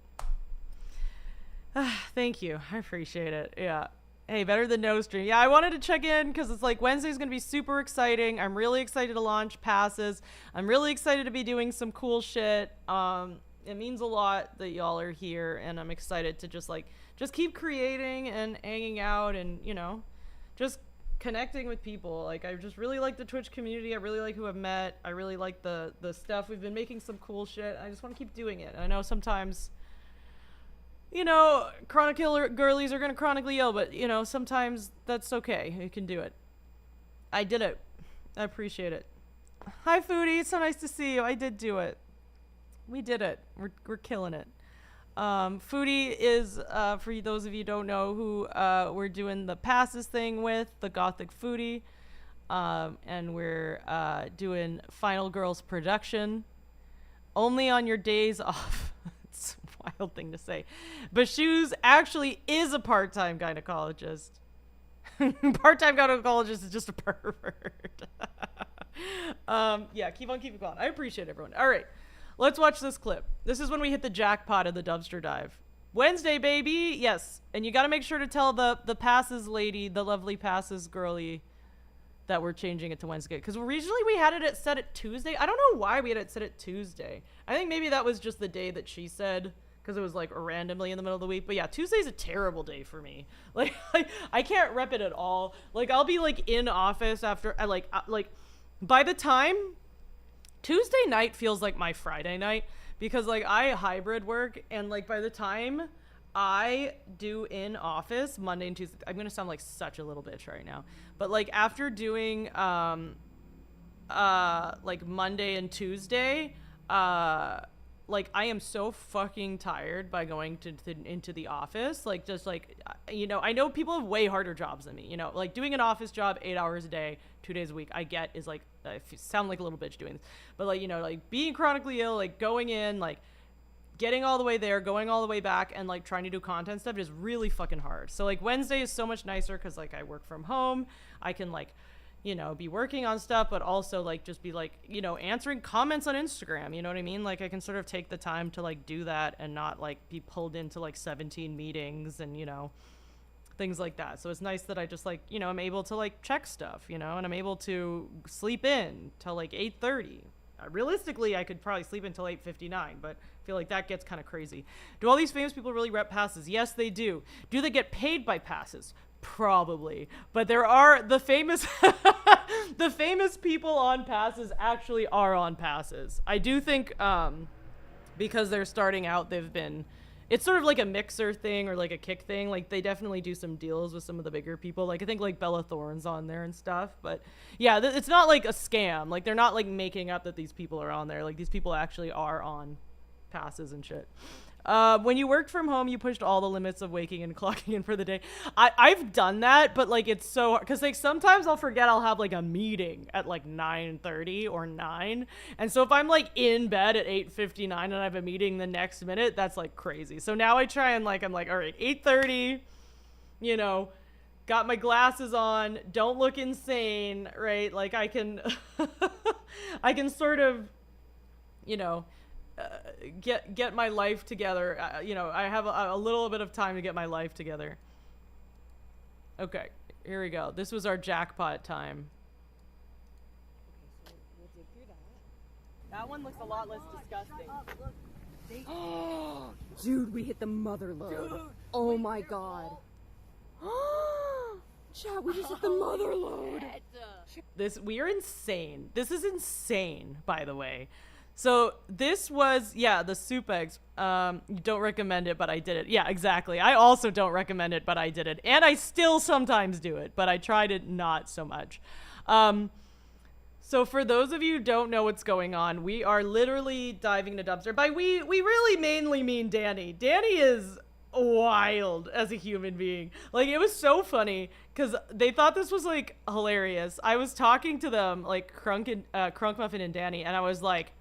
Thank you. I appreciate it. Yeah. Hey, better than no stream. Yeah, I wanted to check in because it's like Wednesday's going to be super exciting. I'm really excited to launch passes. I'm really excited to be doing some cool shit. It means a lot that y'all are here, and I'm excited to just keep creating and hanging out and, you know, just connecting with people. Like, I just really like the Twitch community. I really like who I've met. I really like the stuff. We've been making some cool shit. I just want to keep doing it. And I know sometimes... You know, chronic girlies are gonna chronically yell, but, you know, sometimes that's okay. You can do it. I did it. I appreciate it. Hi, Foodie. It's so nice to see you. I did do it. We did it. We're killing it. Foodie is, for those of you who don't know, who we're doing the passes thing with, the Gothic Foodie. And we're doing Final Girls production. Only on your days off. Wild thing to say. Bashu's actually is a part-time gynecologist. Part-time gynecologist is just a pervert. Yeah, keep on keeping on. I appreciate everyone. All right, let's watch this clip. This is when we hit the jackpot of the dumpster dive. Wednesday, baby. Yes, and you got to make sure to tell the passes lady, the lovely passes girly, that we're changing it to Wednesday. Because originally we had it set at Tuesday. I don't know why we had it set at Tuesday. I think maybe that was just the day that she said, because it was like randomly in the middle of the week. But yeah, Tuesday's a terrible day for me. Like, I can't rep it at all. Like, I'll be like in office after like by the time Tuesday night feels like my Friday night, because like I hybrid work, and like by the time I do in office Monday and Tuesday, I'm gonna sound like such a little bitch right now, but like after doing like Monday and Tuesday, like I am so fucking tired by going into the office. Like, just like, you know, I know people have way harder jobs than me, you know, like doing an office job 8 hours a day, 2 days a week, I get is like, I sound like a little bitch doing this, but like, you know, like being chronically ill, like going in, like getting all the way there, going all the way back, and like trying to do content stuff is really fucking hard. So like Wednesday is so much nicer because like I work from home. I can like, you know, be working on stuff, but also like just be like, you know, answering comments on Instagram, you know what I mean? Like I can sort of take the time to like do that and not like be pulled into like 17 meetings and, you know, things like that. So it's nice that I just like, you know, I'm able to like check stuff, you know, and I'm able to sleep in till like 8:30. realistically, I could probably sleep until 8:59, but I feel like that gets kind of crazy. Do all these famous people really rep passes? Yes, they do. Do they get paid by passes? Probably. But there are the famous the famous people on passes actually are on passes. I do think because they're starting out, it's sort of like a mixer thing or like a kick thing. Like they definitely do some deals with some of the bigger people. Like I think like Bella Thorne's on there and stuff. But yeah, it's not like a scam. Like they're not like making up that these people are on there. Like these people actually are on passes and shit. When you worked from home, you pushed all the limits of waking and clocking in for the day. I've done that, but like it's so hard because like sometimes I'll forget I'll have like a meeting at like 9:30 or 9, and so if I'm like in bed at 8:59 and I have a meeting the next minute, that's like crazy. So now I try and like I'm like, all right, 8:30, you know, got my glasses on, don't look insane, right? Like I can I can sort of, you know, get my life together. You know, I have a little bit of time to get my life together. Okay, here we go. This was our jackpot time. Okay, so we'll dig through that. That one looks a lot less disgusting. Dude, we hit the mother load. Dude, oh my god. Chat, we just hit the mother load. We are insane. This is insane, by the way. So this was, yeah, the soup eggs. You don't recommend it, but I did it. Yeah, exactly. I also don't recommend it, but I did it. And I still sometimes do it, but I tried it not so much. So for those of you who don't know what's going on, we are literally diving in a dumpster. By we really mainly mean Danny. Danny is wild as a human being. Like, it was so funny because they thought this was like hilarious. I was talking to them, like Crunk Muffin and Danny, and I was like,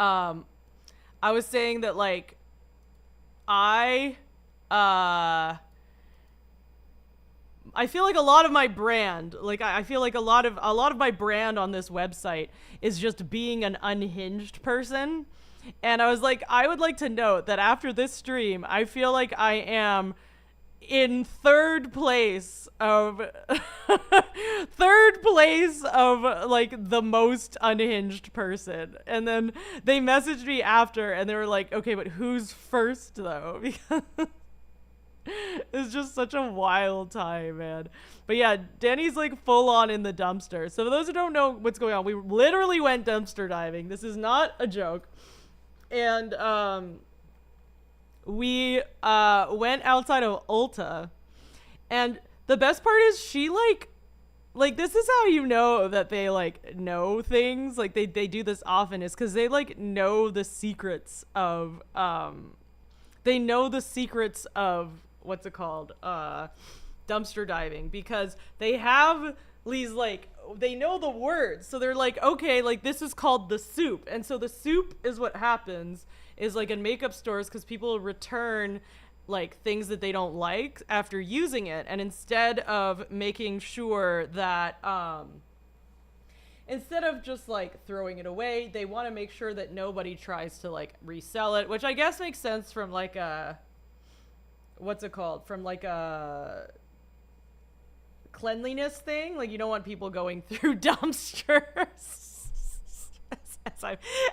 I was saying that like I feel like a lot of my brand, like I feel like a lot of my brand on this website is just being an unhinged person. And I was like, I would like to note that after this stream, I feel like I am in third place of like the most unhinged person. And then they messaged me after and they were like, okay, but who's first though? Because it's just such a wild time, man. But yeah, Danny's like full on in the dumpster. So for those who don't know what's going on, we literally went dumpster diving. This is not a joke. And we went outside of Ulta, and the best part is she like this is how you know that they like know things, like they do this often, is because they like know the secrets of what's it called, dumpster diving, because they have these like, they know the words, so they're like, okay, like this is called the soup. And so the soup is what happens is like in makeup stores, because people return like things that they don't like after using it, and instead of making sure that instead of just like throwing it away, they want to make sure that nobody tries to like resell it, which I guess makes sense from like a, what's it called, from like a cleanliness thing. Like you don't want people going through dumpsters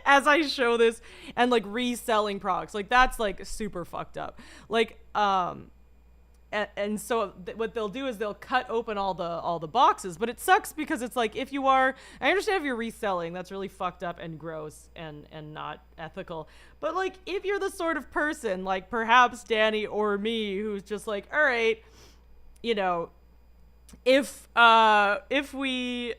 as I show this and like reselling products. Like that's like super fucked up. Like and so what they'll do is they'll cut open all the boxes, but it sucks because it's like, if you are, I understand if you're reselling, that's really fucked up and gross and not ethical, but like if you're the sort of person like perhaps Danny or me who's just like, all right, you know, if we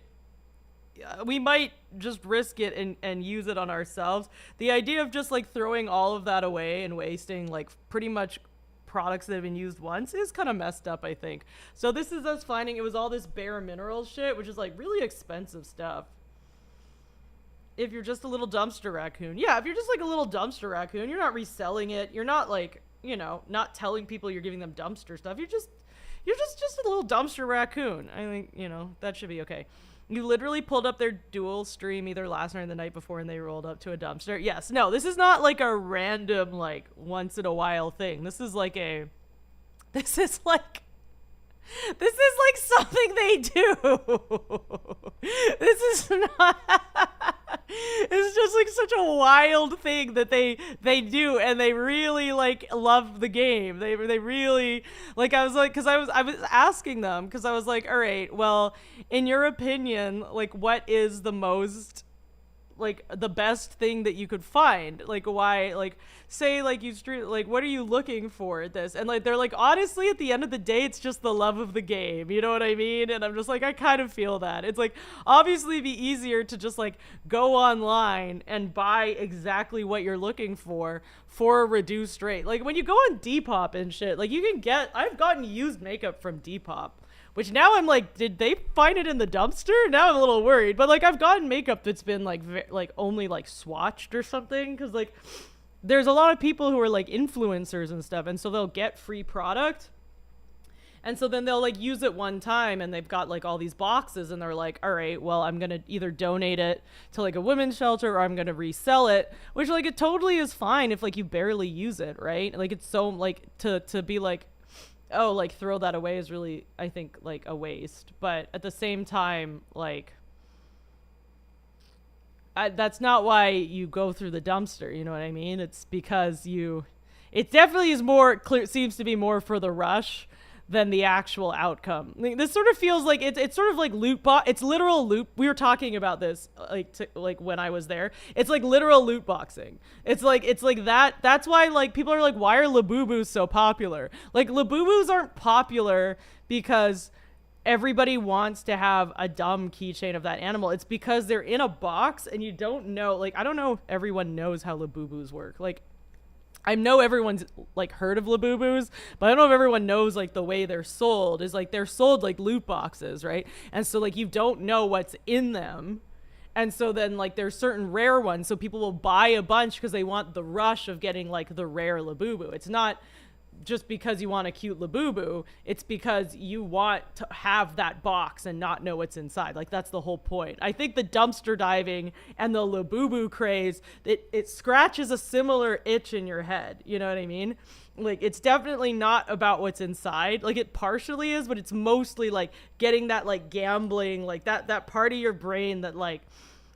might just risk it and use it on ourselves. The idea of just like throwing all of that away and wasting like pretty much products that have been used once is kind of messed up, I think. So this is us finding it was all this bare minerals shit, which is like really expensive stuff. If you're just a little dumpster raccoon. Yeah, if you're just like a little dumpster raccoon, you're not reselling it. You're not like, you know, not telling people you're giving them dumpster stuff. You're just a little dumpster raccoon. I think, you know, that should be okay. You literally pulled up their dual stream either last night or the night before and they rolled up to a dumpster. Yes, no, this is not like a random, like, once in a while thing. This is like something they do. This is not It's just like such a wild thing that they do, and they really like love the game. They really like. I was like, because I was asking them, because I was like, all right, well, in your opinion, like, what is the most like the best thing that you could find? Like, why, like, say like you street, like, what are you looking for at this? And like they're like, honestly, at the end of the day, it's just the love of the game, you know what I mean? And I'm just like, I kind of feel that. It's like, obviously it'd be easier to just like go online and buy exactly what you're looking for a reduced rate. Like when you go on Depop and shit, like you can get, I've gotten used makeup from Depop, which now I'm like, did they find it in the dumpster? Now I'm a little worried. But like, I've gotten makeup that's been like, like only like swatched or something. Cause like, there's a lot of people who are like influencers and stuff. And so they'll get free product. And so then they'll like use it one time, and they've got like all these boxes, and they're like, all right, well, I'm going to either donate it to like a women's shelter, or I'm going to resell it, which like it totally is fine if like you barely use it. Right. Like it's so like to be like, oh, like throw that away is really, I think, like a waste. But at the same time, like, that's not why you go through the dumpster, you know what I mean? It's because it definitely is more clear, seems to be more for the rush than the actual outcome. Like, this sort of feels like it's sort of like loot box. It's literal loot. We were talking about this like when I was there. It's like literal loot boxing. It's like that. That's why like people are like, why are Labubus so popular? Like Labubus aren't popular because everybody wants to have a dumb keychain of that animal. It's because they're in a box and you don't know. Like I don't know if everyone knows how Labubus work. Like I know everyone's like heard of Labubus, but I don't know if everyone knows like the way they're sold is like they're sold like loot boxes, right? And so like you don't know what's in them. And so then like there's certain rare ones, so people will buy a bunch because they want the rush of getting like the rare Labubu. It's not just because you want a cute Labubu, it's because you want to have that box and not know what's inside. Like that's the whole point. I think the dumpster diving and the Labubu craze, it scratches a similar itch in your head. You know what I mean? Like it's definitely not about what's inside. Like it partially is, but it's mostly like getting that like gambling, like that part of your brain that like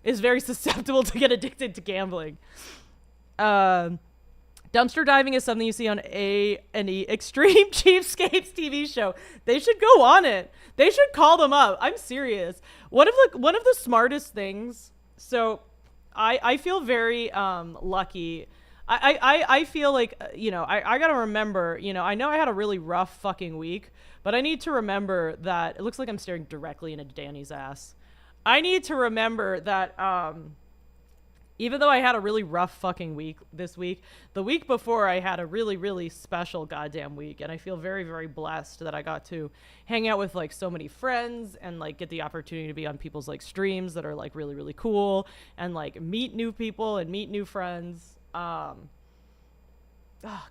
is very susceptible to get addicted to gambling. Dumpster diving is something you see on A&E Extreme Cheapskates TV show. They should go on it. They should call them up. I'm serious. One of the smartest things. So I feel very lucky. I feel like, you know, I gotta remember, you know, I know I had a really rough fucking week, but I need to remember that it looks like I'm staring directly into Danny's ass. I need to remember that even though I had a really rough fucking week this week, the week before I had a really, really special goddamn week. And I feel very, very blessed that I got to hang out with like so many friends and like get the opportunity to be on people's like streams that are like really, really cool and like meet new people and meet new friends. Oh,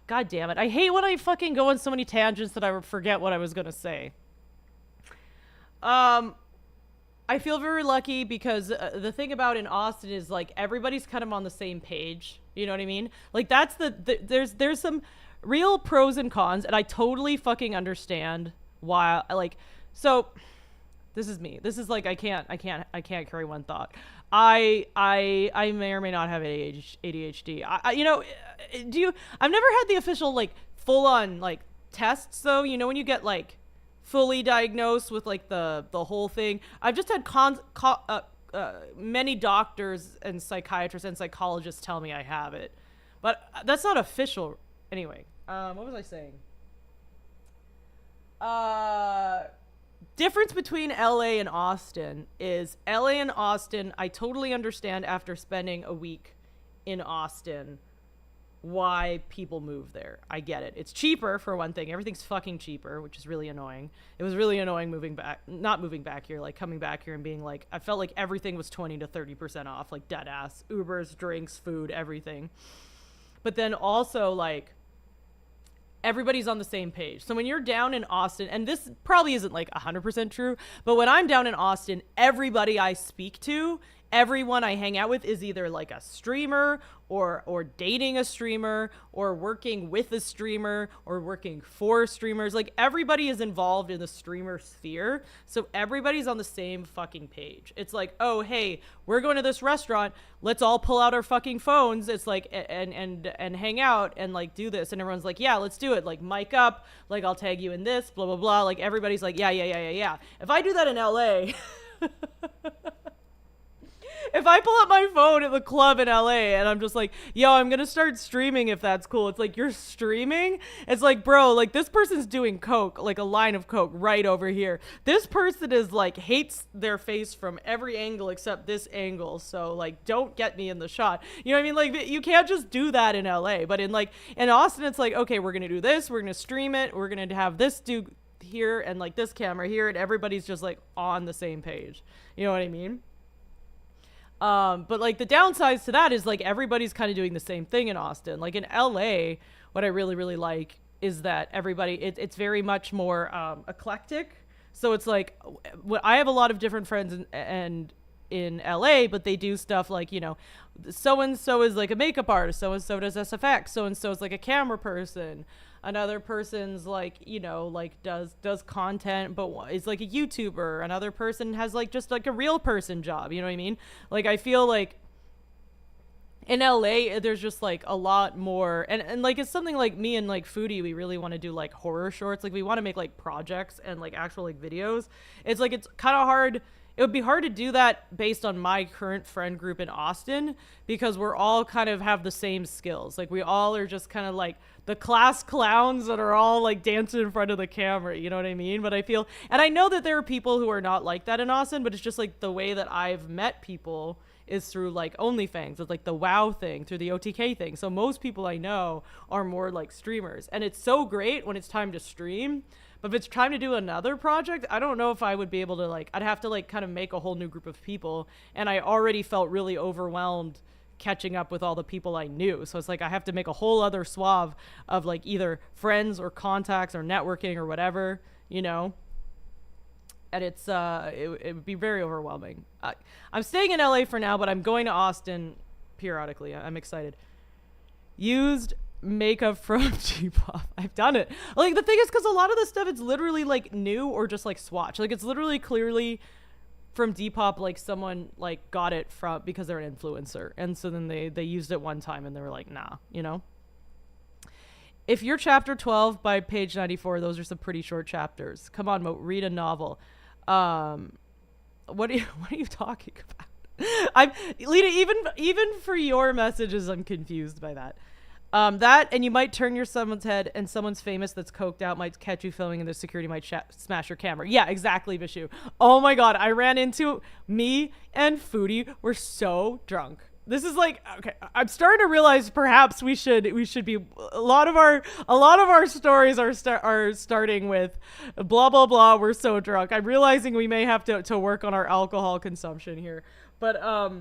God damn it. I hate when I fucking go on so many tangents that I forget what I was going to say. I feel very lucky because the thing about in Austin is like everybody's kind of on the same page. You know what I mean? Like that's there's some real pros and cons, and I totally fucking understand why. Like, so this is me. This is like I can't carry one thought. I may or may not have ADHD. You know, I've never had the official like full on like tests though. You know when you get like fully diagnosed with like the whole thing. I've just had many doctors and psychiatrists and psychologists tell me I have it, but that's not official. Anyway, what was I saying? Difference between LA and Austin is LA and Austin, I totally understand after spending a week in Austin why people move there. I get it. It's cheaper for one thing. Everything's fucking cheaper, which is really annoying. It was really annoying not moving back here, like coming back here and being like, I felt like everything was 20 to 30% off, like dead ass. Ubers, drinks, food, everything. But then also like everybody's on the same page. So when you're down in Austin, and this probably isn't like 100% true, but when I'm down in Austin, everybody I speak to everyone I hang out with is either like a streamer or dating a streamer or working with a streamer or working for streamers. Like everybody is involved in the streamer sphere. So everybody's on the same fucking page. It's like, oh, hey, we're going to this restaurant. Let's all pull out our fucking phones. It's like, and hang out and like do this. And everyone's like, yeah, let's do it. Like mic up, like I'll tag you in this, blah, blah, blah. Like everybody's like, yeah. If I do that in LA, if I pull up my phone at the club in LA and I'm just like, yo, I'm going to start streaming if that's cool. It's like, you're streaming? It's like, bro, like this person's doing coke, like a line of coke right over here. This person is like, hates their face from every angle except this angle. So like, don't get me in the shot. You know what I mean? Like you can't just do that in LA, but in Austin, it's like, okay, we're going to do this. We're going to stream it. We're going to have this dude here and like this camera here. And everybody's just like on the same page. You know what I mean? But like the downsides to that is like everybody's kind of doing the same thing in Austin. Like in LA, what I really, really like is that everybody, it's very much more eclectic. So it's like, I have a lot of different friends in LA, but they do stuff like, you know, so-and-so is like a makeup artist, so-and-so does SFX, so-and-so is like a camera person. Another person's like, you know, like does content, but is like a YouTuber. Another person has like just like a real person job. You know what I mean? Like, I feel like in LA, there's just like a lot more. And like, it's something like me and like Foodie, we really want to do like horror shorts. Like we want to make like projects and like actual like videos. It's like, it's kind of hard. It would be hard to do that based on my current friend group in Austin because we're all kind of have the same skills. Like we all are just kind of like the class clowns that are all like dancing in front of the camera. You know what I mean? But I feel, and I know that there are people who are not like that in Austin, but it's just like the way that I've met people is through like OnlyFans. It's like the WoW thing, through the OTK thing. So most people I know are more like streamers. And it's so great when it's time to stream. But if it's time to do another project, I don't know if I would be able to like, I'd have to like kind of make a whole new group of people. And I already felt really overwhelmed catching up with all the people I knew. So it's like, I have to make a whole other swath of like either friends or contacts or networking or whatever, you know? And it's, it would be very overwhelming. I'm staying in LA for now, but I'm going to Austin periodically. I'm excited. Used makeup from Depop. I've done it. Like the thing is, because a lot of this stuff, it's literally like new or just like swatch. Like it's literally clearly from Depop. Like someone like got it from because they're an influencer, and so then they used it one time and they were like, nah, you know. If you're chapter 12 by page 94, those are some pretty short chapters. Come on, Mo, read a novel. What are you talking about? Lita, even for your messages, I'm confused by that. That, and you might turn someone's head and someone's famous that's coked out might catch you filming and the security might smash your camera. Yeah, exactly, Bishu. Oh my God, I ran into me and Foodie. We're so drunk. This is like, okay, I'm starting to realize perhaps we should be, a lot of our stories are starting with blah, blah, blah. We're so drunk. I'm realizing we may have to work on our alcohol consumption here. But,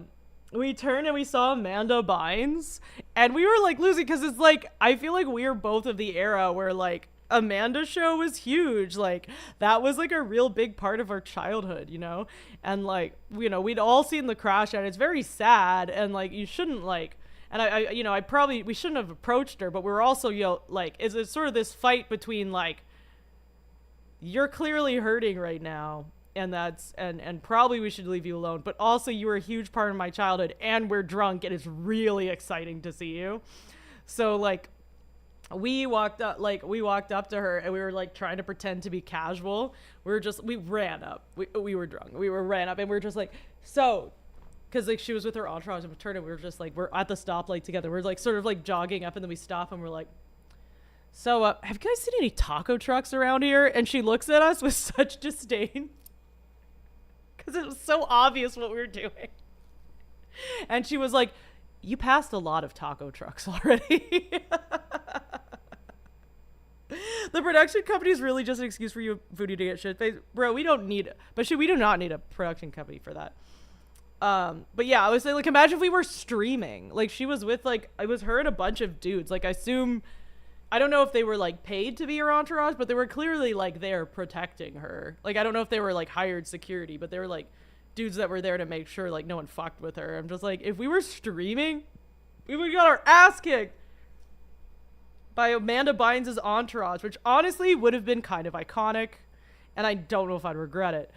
we turned and we saw Amanda Bynes and we were like losing because it's like, I feel like we're both of the era where like Amanda's show was huge. Like that was like a real big part of our childhood, you know? And like, you know, we'd all seen The Crash and it's very sad and like, you shouldn't like, and I you know, we shouldn't have approached her, but we were also, you know, like, it's sort of this fight between like, you're clearly hurting right now. And that's, and probably we should leave you alone, but also you were a huge part of my childhood and we're drunk and it's really exciting to see you. So like we walked up to her and we were like trying to pretend to be casual. We ran up. We were drunk. Ran up and we were just like, so, cause like she was with her entourage and turned and we were just like, we're at the stoplight together. We're like sort of like jogging up and then we stop and we're like, so have you guys seen any taco trucks around here? And she looks at us with such disdain. Because it was so obvious what we were doing. And she was like, you passed a lot of taco trucks already. The production company is really just an excuse for you, Foodie, to get shit faced. Bro, we do not need a production company for that. But yeah, I was saying, like, imagine if we were streaming. Like, she was with, like, it was her and a bunch of dudes. Like, I don't know if they were like paid to be her entourage, but they were clearly like there protecting her. Like, I don't know if they were like hired security, but they were like dudes that were there to make sure like no one fucked with her. I'm just like, if we were streaming, we would got our ass kicked by Amanda Bynes' entourage, which honestly would have been kind of iconic, and I don't know if I'd regret it.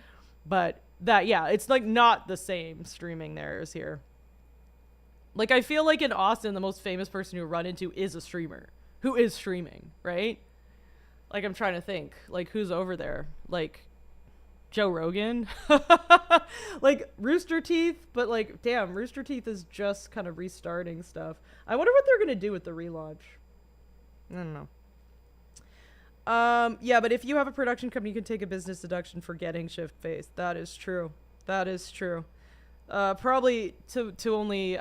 But that, yeah, it's like not the same streaming there as here. Like, I feel like in Austin, the most famous person you run into is a streamer who is streaming, right? Like, I'm trying to think, like, who's over there? Like, Joe Rogan? Like, Rooster Teeth, but like, damn, Rooster Teeth is just kind of restarting stuff. I wonder what they're gonna do with the relaunch. I don't know. Yeah, but if you have a production company, you can take a business deduction for getting shift-based. That is true. That is true. Probably to only,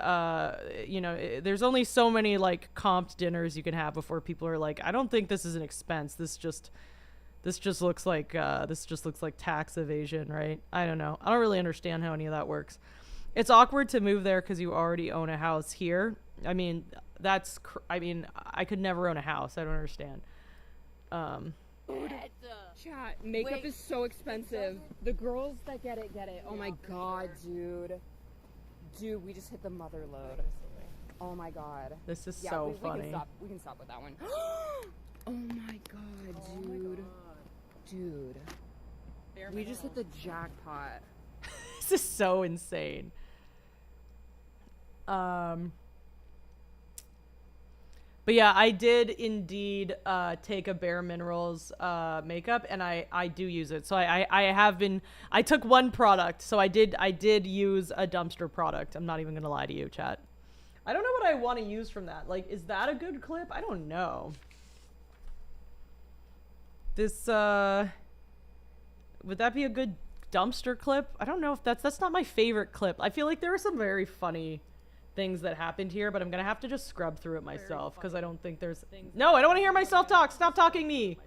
you know, there's only so many, like, comped dinners you can have before people are like, I don't think this is an expense. This just looks like tax evasion, right? I don't know. I don't really understand how any of that works. It's awkward to move there because you already own a house here. I mean, I could never own a house. I don't understand. Chat, makeup is so expensive. The girls that get it. Oh my god, dude. Dude, we just hit the mother load. Oh my god. This is so funny. We can stop with that one. Oh my god, dude. Dude. We just hit the jackpot. This is so insane. But yeah, I did indeed take a Bare Minerals makeup, and I do use it. So I took one product, so I did use a dumpster product. I'm not even gonna lie to you, chat. I don't know what I want to use from that. Like, is that a good clip? I don't know. This would that be a good dumpster clip? I don't know if that's not my favorite clip. I feel like there are some very funny things that happened here, but I'm gonna have to just scrub through it myself because I don't think there's things. No, I don't want to hear myself talk. Stop talking me.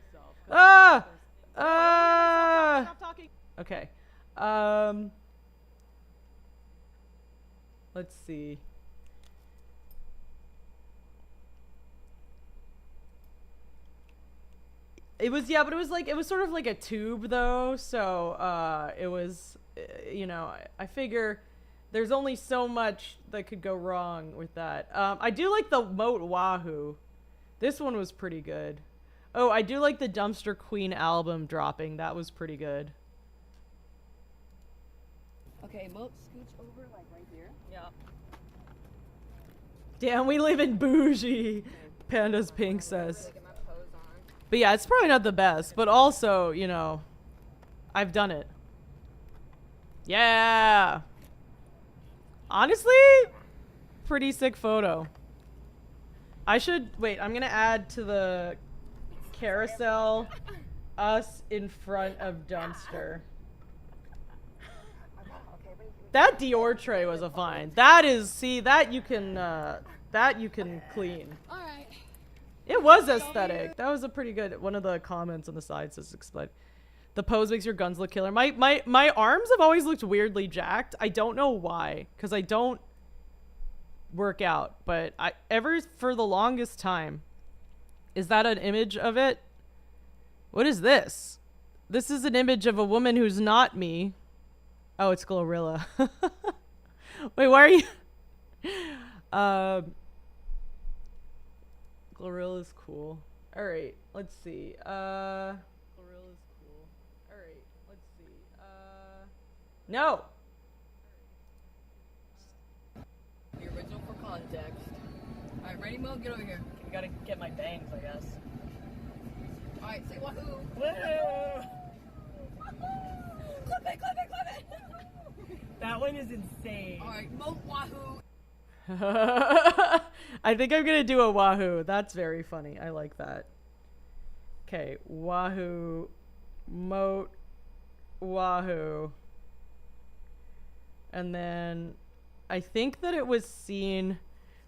Okay. Let's see. It was, yeah, but it was sort of like a tube though, so it was, you know, I figure there's only so much that could go wrong with that. I do like the Moat Wahoo. This one was pretty good. Oh, I do like the Dumpster Queen album dropping. That was pretty good. Okay, Moat, scooch over like right here. Yeah. Damn, we live in bougie, Panda's Pink says. But yeah, it's probably not the best, but also, you know, I've done it. Yeah. Honestly, pretty sick photo. I should, wait, I'm gonna add to the carousel us in front of dumpster. That Dior tray was a find. That is, see, that you can clean. All right. It was aesthetic. That was a pretty good, one of the comments on the side says explain. The pose makes your guns look killer. My arms have always looked weirdly jacked. I don't know why, because I don't work out, but for the longest time. Is that an image of it? What is this? This is an image of a woman who's not me. Oh, it's Glorilla. Wait, why are you? Glorilla's cool. All right, let's see. Glorilla's cool. All right, let's see. No. The original for context. All right, ready, Mo? Get over here. I gotta get my bangs, I guess. All right, say wahoo. Woohoo! Clip it, clip it, clip it. That one is insane. All right, Mo, wahoo. I think I'm gonna do a wahoo. That's very funny. I like that. Okay, wahoo, moat, wahoo. And then I think that it was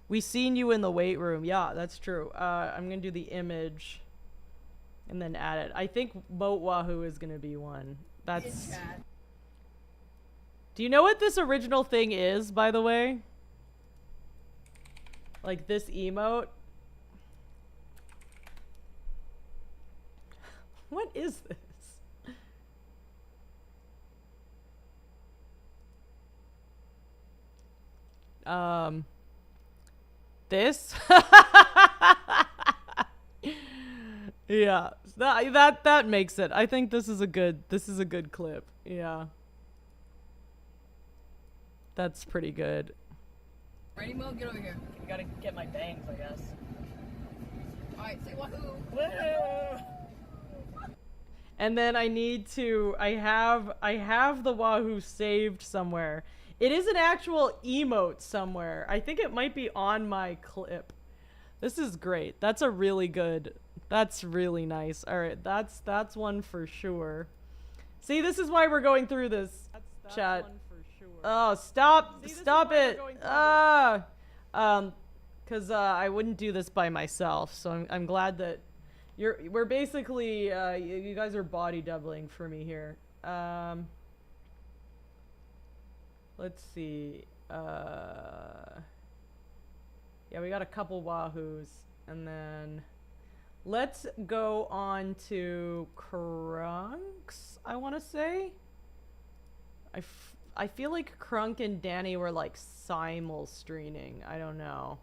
we seen you in the weight room. Yeah, that's true. I'm gonna do the image and then add it. I think moat wahoo is gonna be one. That's. Do you know what this original thing is, by the way? Like this emote? What is this? This. Yeah, that makes it. I think this is a good clip. Yeah. That's pretty good. Ready, Mo? Get over here. You gotta get my bangs, I guess. Alright, say wahoo. Woo! And then I have the Wahoo saved somewhere. It is an actual emote somewhere. I think it might be on my clip. This is great. That's really really nice. All right, that's one for sure. See, this is why we're going through this, chat. One for sure. Oh, stop See, this is it. why we're going through Cuz I wouldn't do this by myself. So I'm glad that we're basically you guys are body doubling for me here. Let's see. Yeah, we got a couple Wahoos, and then let's go on to Krunks, I want to say. I feel like Krunk and Danny were like simul-streaming. I don't know.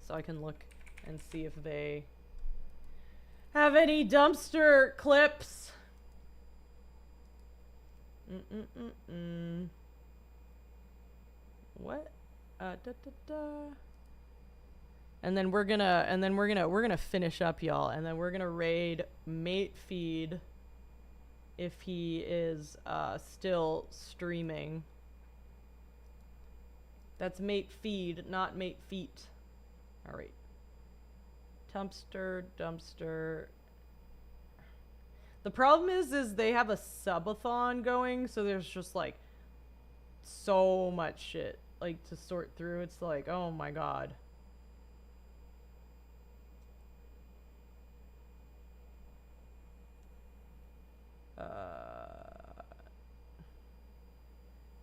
So I can look and see if they have any dumpster clips. What? And then we're gonna finish up, y'all, and then we're gonna raid Mate Feed if he is still streaming. That's Mate Feed, not Mate Feet. All right. Dumpster. The problem is they have a subathon going, so there's just like so much shit like to sort through. It's like, oh my god.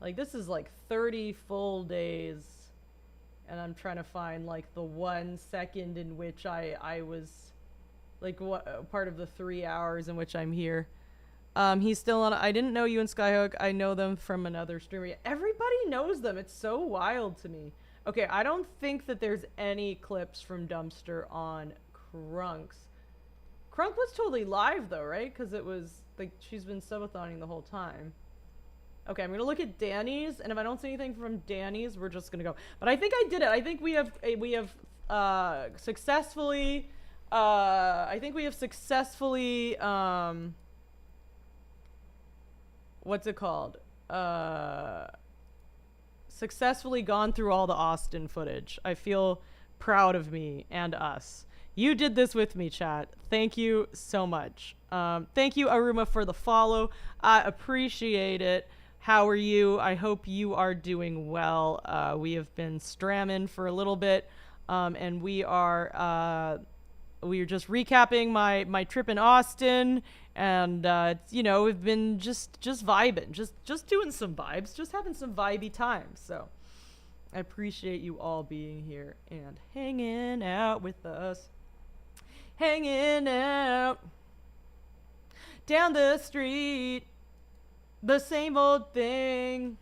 Like this is like 30 full days, and I'm trying to find like the 1 second in which I was like what part of the 3 hours in which I'm here. He's still on. I didn't know you and Skyhook. I know them from another streamer. Everybody knows them. It's so wild to me. Okay, I don't think that there's any clips from Dumpster on Krunks. Krunk was totally live though, right? Because it was like she's been subothoning the whole time. Okay, I'm gonna look at Danny's, and if I don't see anything from Danny's, we're just gonna go. But I think I did it. I think we have successfully. I think we have successfully. What's it called? Successfully gone through all the Austin footage. I feel proud of me and us. You did this with me, chat. Thank you so much. Thank you, Aruma, for the follow. I appreciate it. How are you? I hope you are doing well. We have been stramming for a little bit, and we are just recapping my trip in Austin, and you know, we've been just vibing, just doing some vibes, just having some vibey times. So I appreciate you all being here and hanging out with us. Hanging out down the street, the same old thing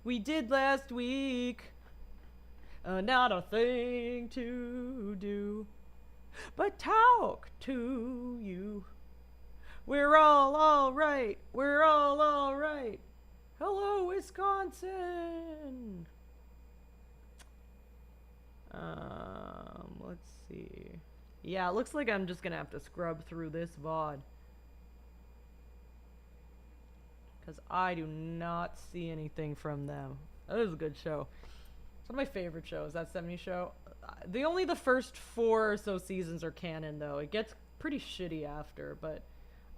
we did last week. Not a thing to do but talk to you. We're all right. We're all right. Hello, Wisconsin. Let's see. Yeah, it looks like I'm just gonna have to scrub through this VOD, because I do not see anything from them. That is a good show. It's one of my favorite shows, that 70s show. The first 4 or so seasons are canon, though. It gets pretty shitty after, but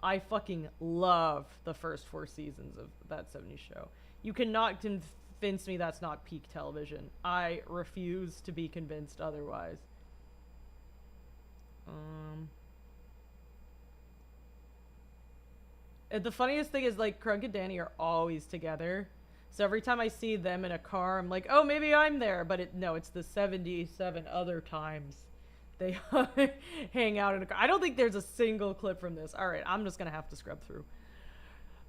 I fucking love the first 4 seasons of that 70s show. You cannot convince me that's not peak television. I refuse to be convinced otherwise. The funniest thing is, like, Krunk and Danny are always together. So every time I see them in a car, I'm like, oh, maybe I'm there. But no, it's the 77 other times they hang out in a car. I don't think there's a single clip from this. All right, I'm just going to have to scrub through.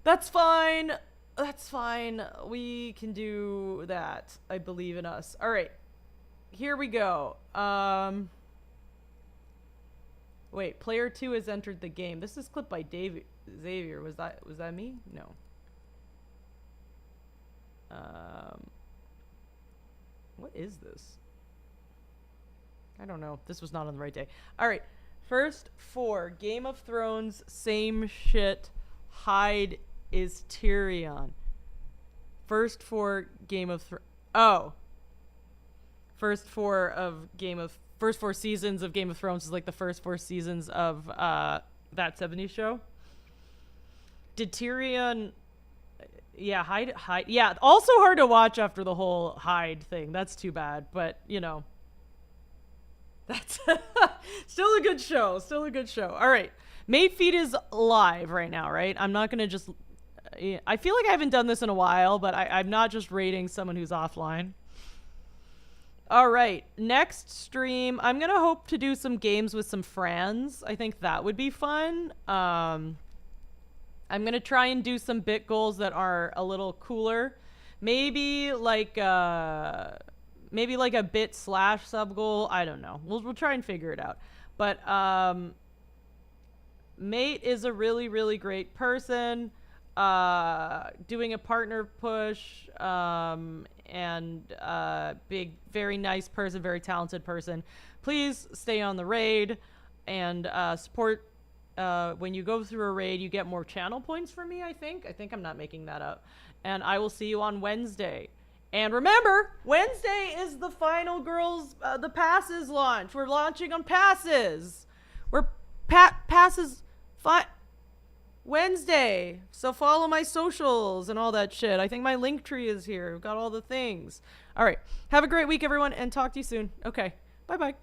That's fine. That's fine. We can do that. I believe in us. All right. Here we go. Wait, player 2 has entered the game. This is clipped by Xavier. Was that me? No. What is this? I don't know. This was not on the right day. All right. First 4. Game of Thrones. Same shit. Hyde is Tyrion. First 4 Game of Thrones. Oh. First 4 seasons of Game of Thrones is like the first 4 seasons of that 70s show. Did Tyrion... Yeah, Hyde. Yeah, also hard to watch after the whole Hyde thing. That's too bad, but, you know. That's still a good show. Still a good show. All right. Mate Feed is live right now, right? I'm not going to just... I feel like I haven't done this in a while, but I'm not just rating someone who's offline. All right. Next stream, I'm going to hope to do some games with some friends. I think that would be fun. I'm going to try and do some bit goals that are a little cooler. Maybe like a bit / sub goal. I don't know. We'll try and figure it out. But Mate is a really, really great person. Doing a partner push, and big, very nice person, very talented person. Please stay on the raid and support. When you go through a raid, you get more channel points from me, I think. I'm not making that up. And I will see you on Wednesday. And remember, Wednesday is the final girls, the passes launch. We're launching on passes. We're passes Wednesday. So follow my socials and all that shit. I think my link tree is here. We've got all the things. All right. Have a great week, everyone, and talk to you soon. Okay. Bye-bye.